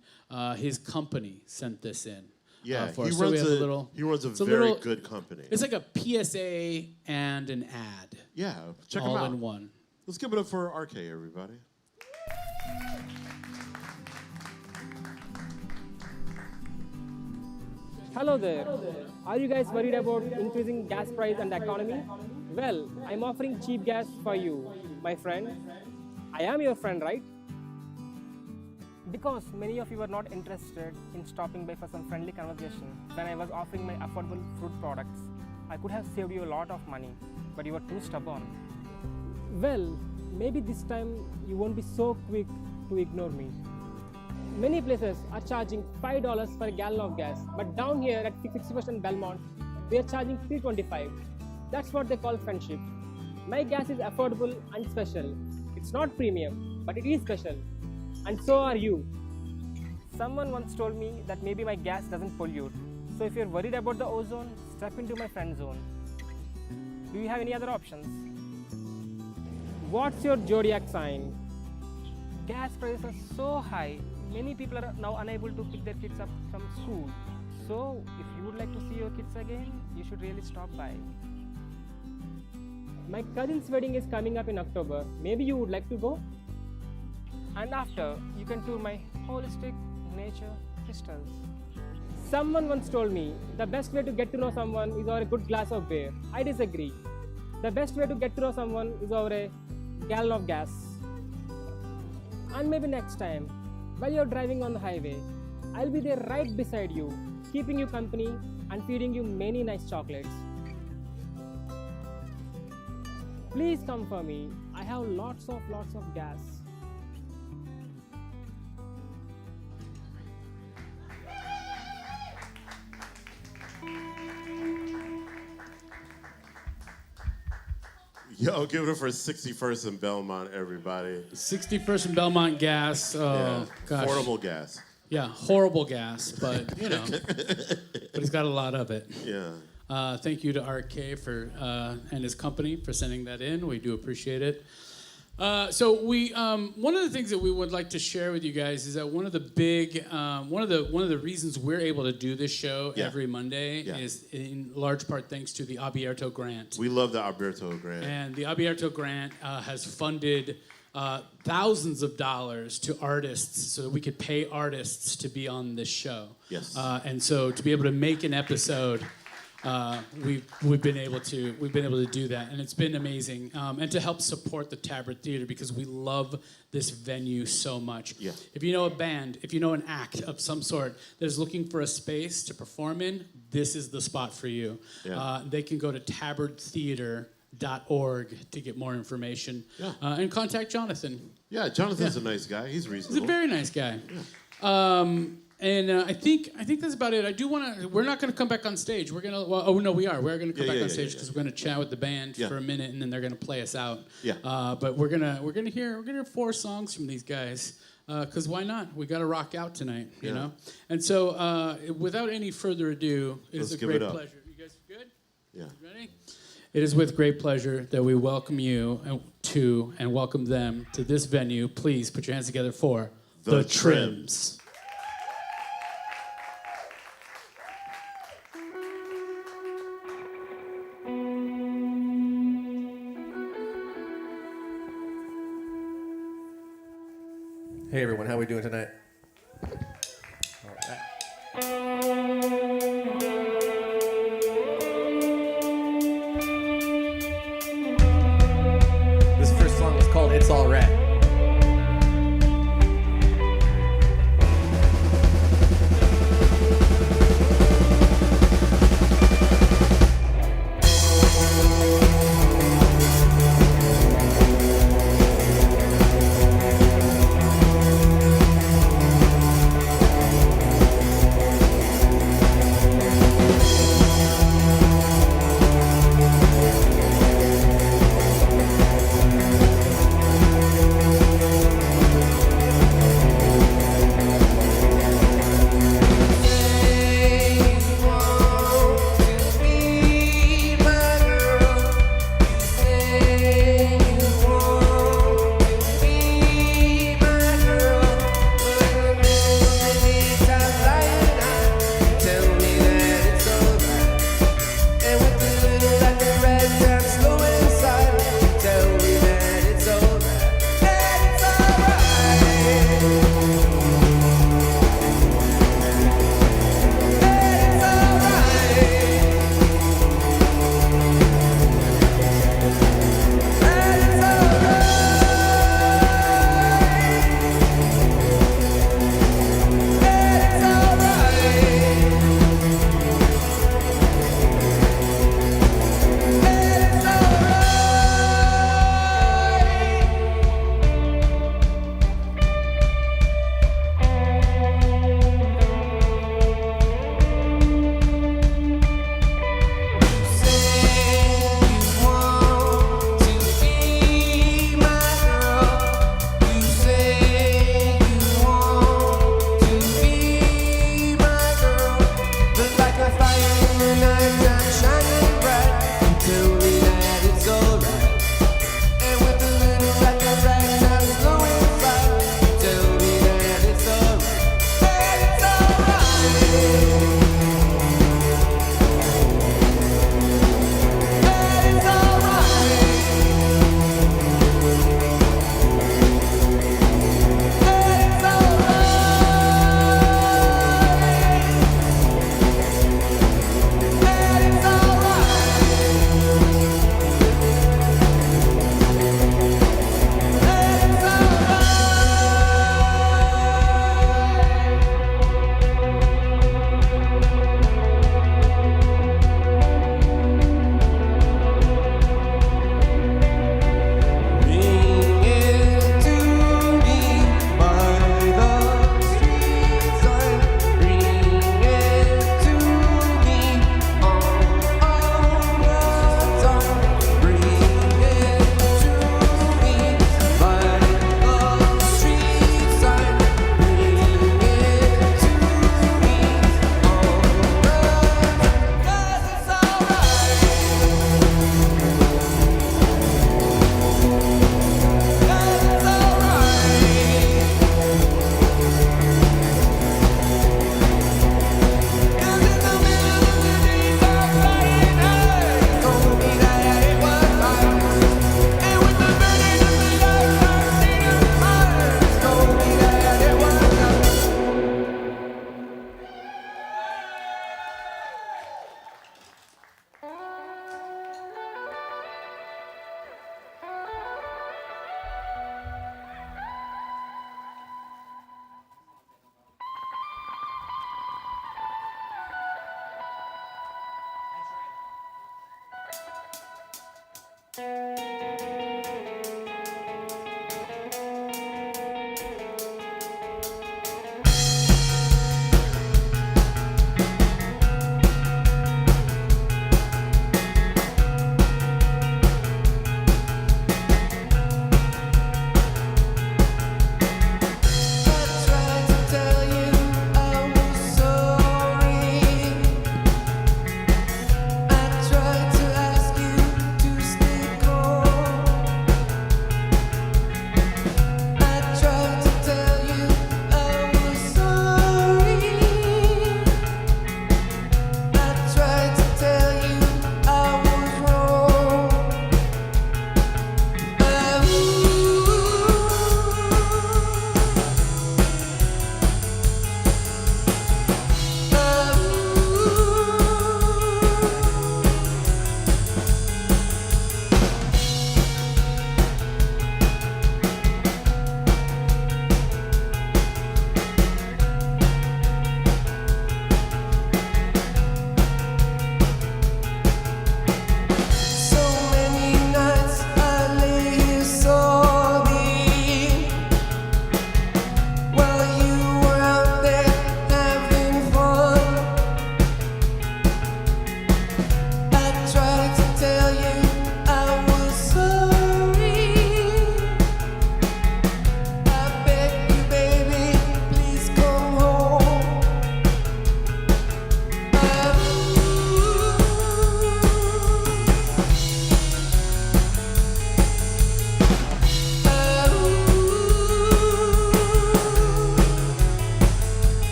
His company sent this in. Yeah, for he us. runs a very good company. It's like a PSA and an ad. Yeah, check him all out. in one. Let's give it up for RK, everybody. Hello there. Are you guys worried about increasing gas price and the economy? Well, I'm offering cheap gas for you, my friend. I am your friend, right? Because many of you were not interested in stopping by for some friendly conversation when I was offering my affordable fruit products. I could have saved you a lot of money, but you were too stubborn. Well, maybe this time you won't be so quick to ignore me. Many places are charging $5 for a gallon of gas, but down here at 60% Belmont, they are charging $3.25. That's what they call friendship. My gas is affordable and special. It's not premium, but it is special. And so are you. Someone once told me that maybe my gas doesn't pollute. So if you're worried about the ozone, step into my friend zone. Do you have any other options? What's your zodiac sign? Gas prices are so high, many people are now unable to pick their kids up from school. So if you would like to see your kids again, you should really stop by. My cousin's wedding is coming up in October. Maybe you would like to go? And after, you can tour my holistic nature crystals. Someone once told me the best way to get to know someone is over a good glass of beer. I disagree. The best way to get to know someone is over a gallon of gas. And maybe next time, while you're driving on the highway, I'll be there right beside you, keeping you company and feeding you many nice chocolates. Please come for me. I have lots of gas. Yo, give it up for 61st and Belmont, everybody. 61st and Belmont gas. Oh, gosh. Horrible gas. Yeah, horrible gas, but, you know, but he's got a lot of it. Yeah. Thank you to RK for and his company for sending that in. We do appreciate it. So we one of the things that we would like to share with you guys is that one of the big one of the reasons we're able to do this show every Monday is in large part thanks to the Abierto grant. We love the Abierto grant. And the Abierto grant has funded thousands of dollars to artists so that we could pay artists to be on this show. Yes. And so to be able to make an episode. We've been able to do that, and it's been amazing. And to help support the Tabard Theatre because we love this venue so much. Yeah. If you know a band, if you know an act of some sort that is looking for a space to perform in, this is the spot for you. Yeah. They can go to Tabard Theatre. to get more information. Yeah. And contact Jonathan. Yeah, Jonathan's a nice guy. He's reasonable. He's a very nice guy. And I think that's about it. I do want to. We're not going to come back on stage. We're gonna. Well, oh no, we are. We're going to come back on stage because we're going to chat with the band for a minute, and then they're going to play us out. Yeah. But we're gonna hear 4 songs from these guys. Because why not? We got to rock out tonight, you know. And so, without any further ado, it's a great pleasure. You guys good? Yeah. You ready? It is with great pleasure that we welcome you and welcome them to this venue. Please put your hands together for The Trims. Hey everyone, how are we doing tonight? All right. This first song is called It's All Right.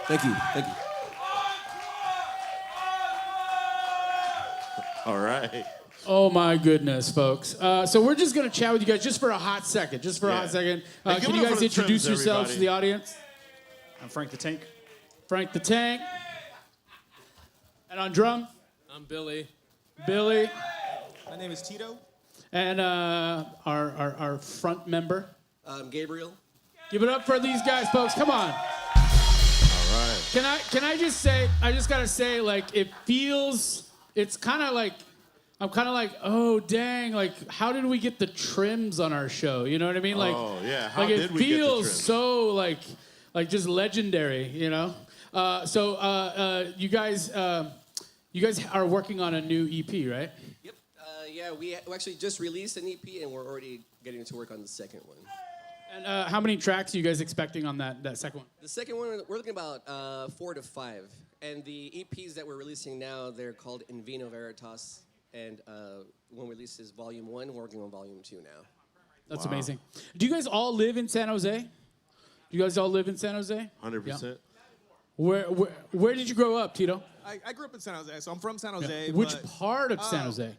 Thank you. Thank you. All right. Oh my goodness, folks. So we're just gonna chat with you guys just for a hot second. Just for a hot second. Hey, give Can it you up for guys the introduce Trims, yourselves to everybody. the audience? I'm Frank the Tank. Frank the Tank. And on drum, I'm Billy. Billy. My name is Tito. And our front member. Gabriel. Give it up for these guys, folks. Come on. All right. Can I just say, I just gotta say, like, it's kind of like, I'm kind of like, oh, dang, like, how did we get the Trims on our show? You know what I mean? Like, Oh, yeah. How like did it we get the feels Trims? so, like just legendary, you know? You guys are working on a new EP, right? Yep. Yeah, we actually just released an EP, and we're already getting to work on the second one. And how many tracks are you guys expecting on that second one? The second one, we're looking about 4 to 5. And the EPs that we're releasing now, they're called In Vino Veritas. And when we release this Volume 1, we're working on Volume 2 now. That's amazing. Do you guys all live in San Jose? Do you guys all live in San Jose? 100%. Where did you grow up, Tito? I grew up in San Jose, so I'm from San Jose. Which but, part of San Jose?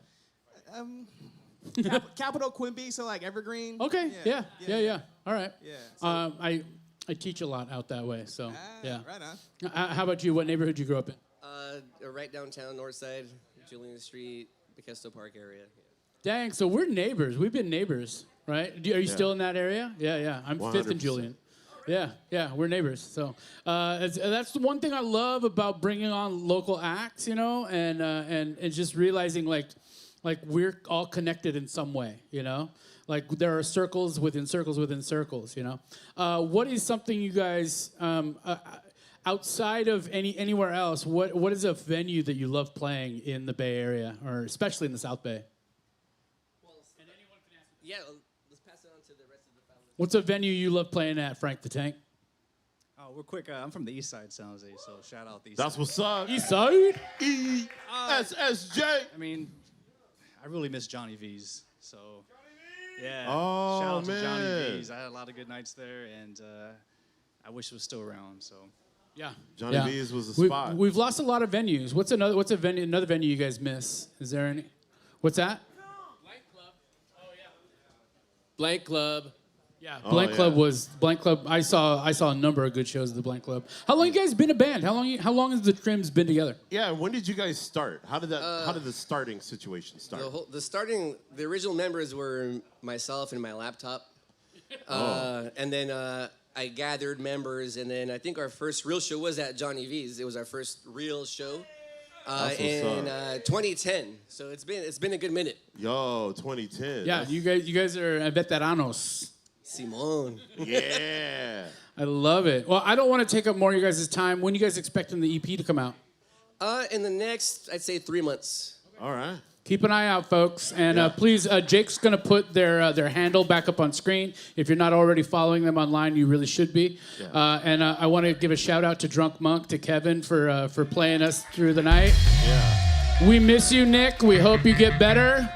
Capital Quimby, so like Evergreen. Okay, yeah. All right. Yeah, so- I teach a lot out that way, so yeah. Right on. How about you? What neighborhood you grew up in? Right downtown, North Side, Julian Street, Bethesda Park area. Dang, so we're neighbors. We've been neighbors, right? Are you still in that area? Yeah. I'm 5th and 100%. Julian. Yeah, we're neighbors. So that's the one thing I love about bringing on local acts, you know, and just realizing like we're all connected in some way, you know. Like there are circles within circles within circles, you know. What is something you guys outside of anywhere else? What is a venue that you love playing in the Bay Area, or especially in the South Bay? Yeah, let's pass it on to the rest of the family. What's a venue you love playing at, Frank the Tank? Oh, real quick, I'm from the east side, San Jose, so shout out the east That's side. what's up. East Side? ESSJ. I mean, I really miss Johnny V's, so yeah. Oh, shout out to man. Johnny V's. I had a lot of good nights there, and I wish it was still around. So Yeah. Johnny yeah. V's was a We've- spot. We've lost a lot of venues. What's another venue you guys miss? Is there any? What's that? Blank Club. Yeah, Oh, Blank yeah. Club. I saw a number of good shows at the Blank Club. How long you guys been a band? How long has the Trims been together? Yeah, when did you guys start? How did the starting situation start? The original members were myself and my laptop. And then I gathered members, and then I think our first real show was at Johnny V's. It was our first real show in 2010. So it's been a good minute. Yo, 2010. Yeah, you guys are veteranos. Simone. Yeah. I love it. Well, I don't want to take up more of you guys' time. When are you guys expecting the EP to come out? In the next, I'd say 3 months. All right. Keep an eye out, folks. And please, Jake's going to put their handle back up on screen. If you're not already following them online, you really should be. Yeah. And I want to give a shout out to Drunk Monk, to Kevin for playing us through the night. Yeah. We miss you, Nick. We hope you get better.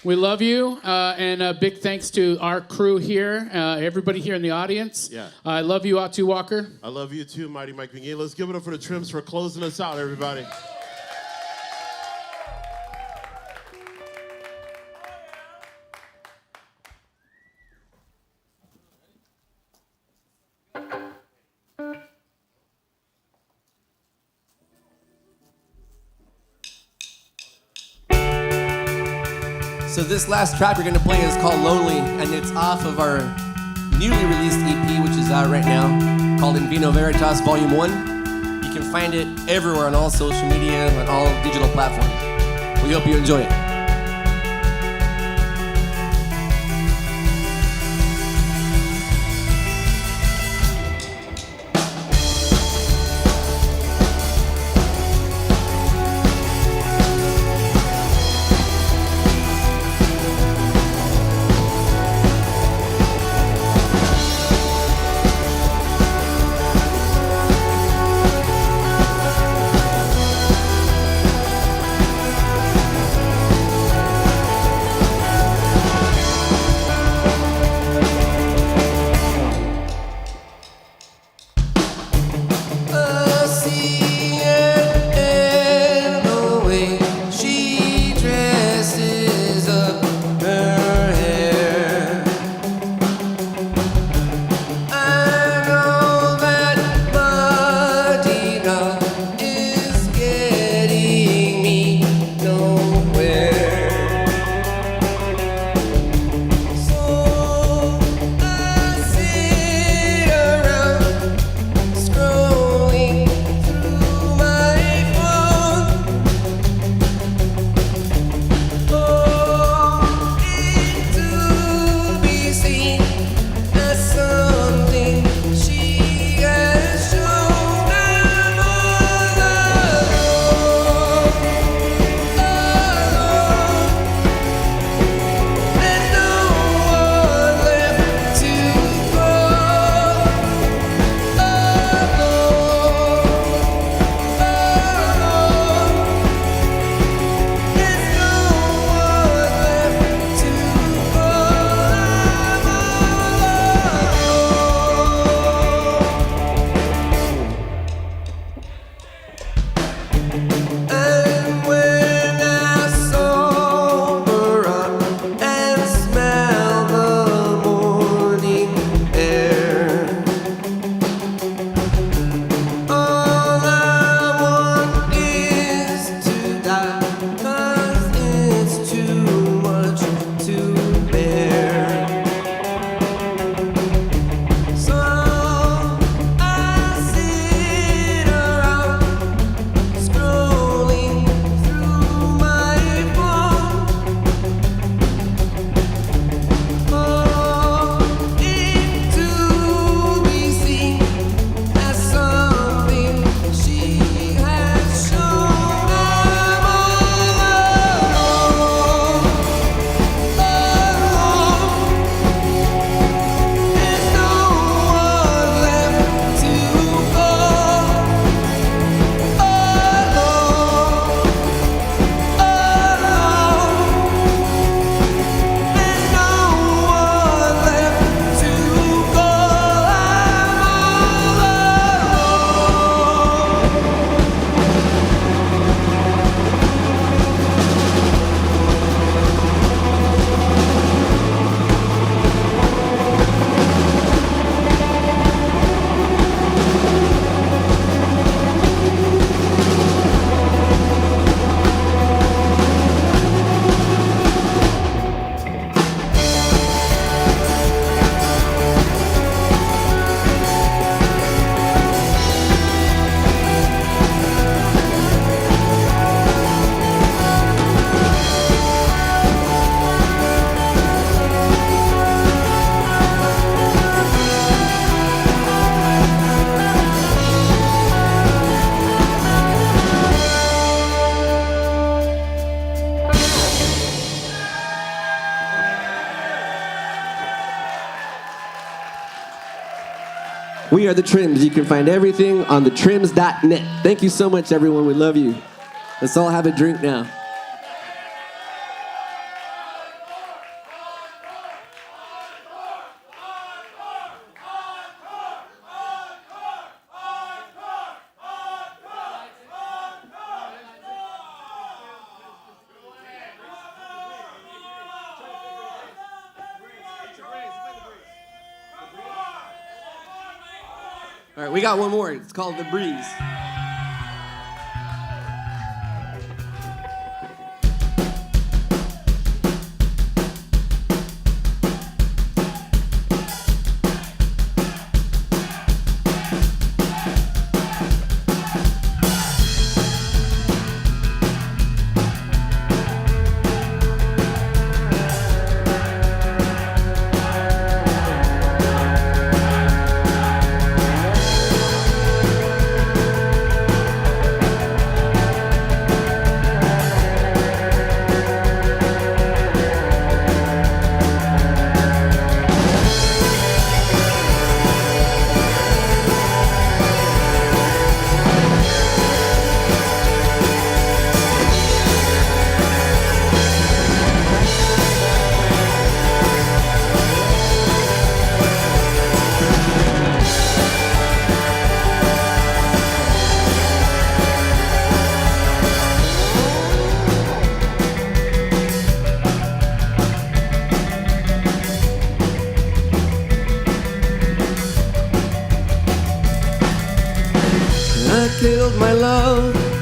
We love you. And a big thanks to our crew here, everybody here in the audience. Yeah. I love you, Atu Walker. I love you too, Mighty Mike Mcgee. Let's give it up for the Trims for closing us out, everybody. So this last track we're gonna play is called Lonely, and it's off of our newly released EP, which is out right now, called In Vino Veritas Volume 1. You can find it everywhere on all social media, on all digital platforms. We hope you enjoy it. We are the Trims. You can find everything on thetrims.net. Thank you so much, everyone. We love you. Let's all have a drink now. All right, we got one more. It's called The Breeze. I killed my love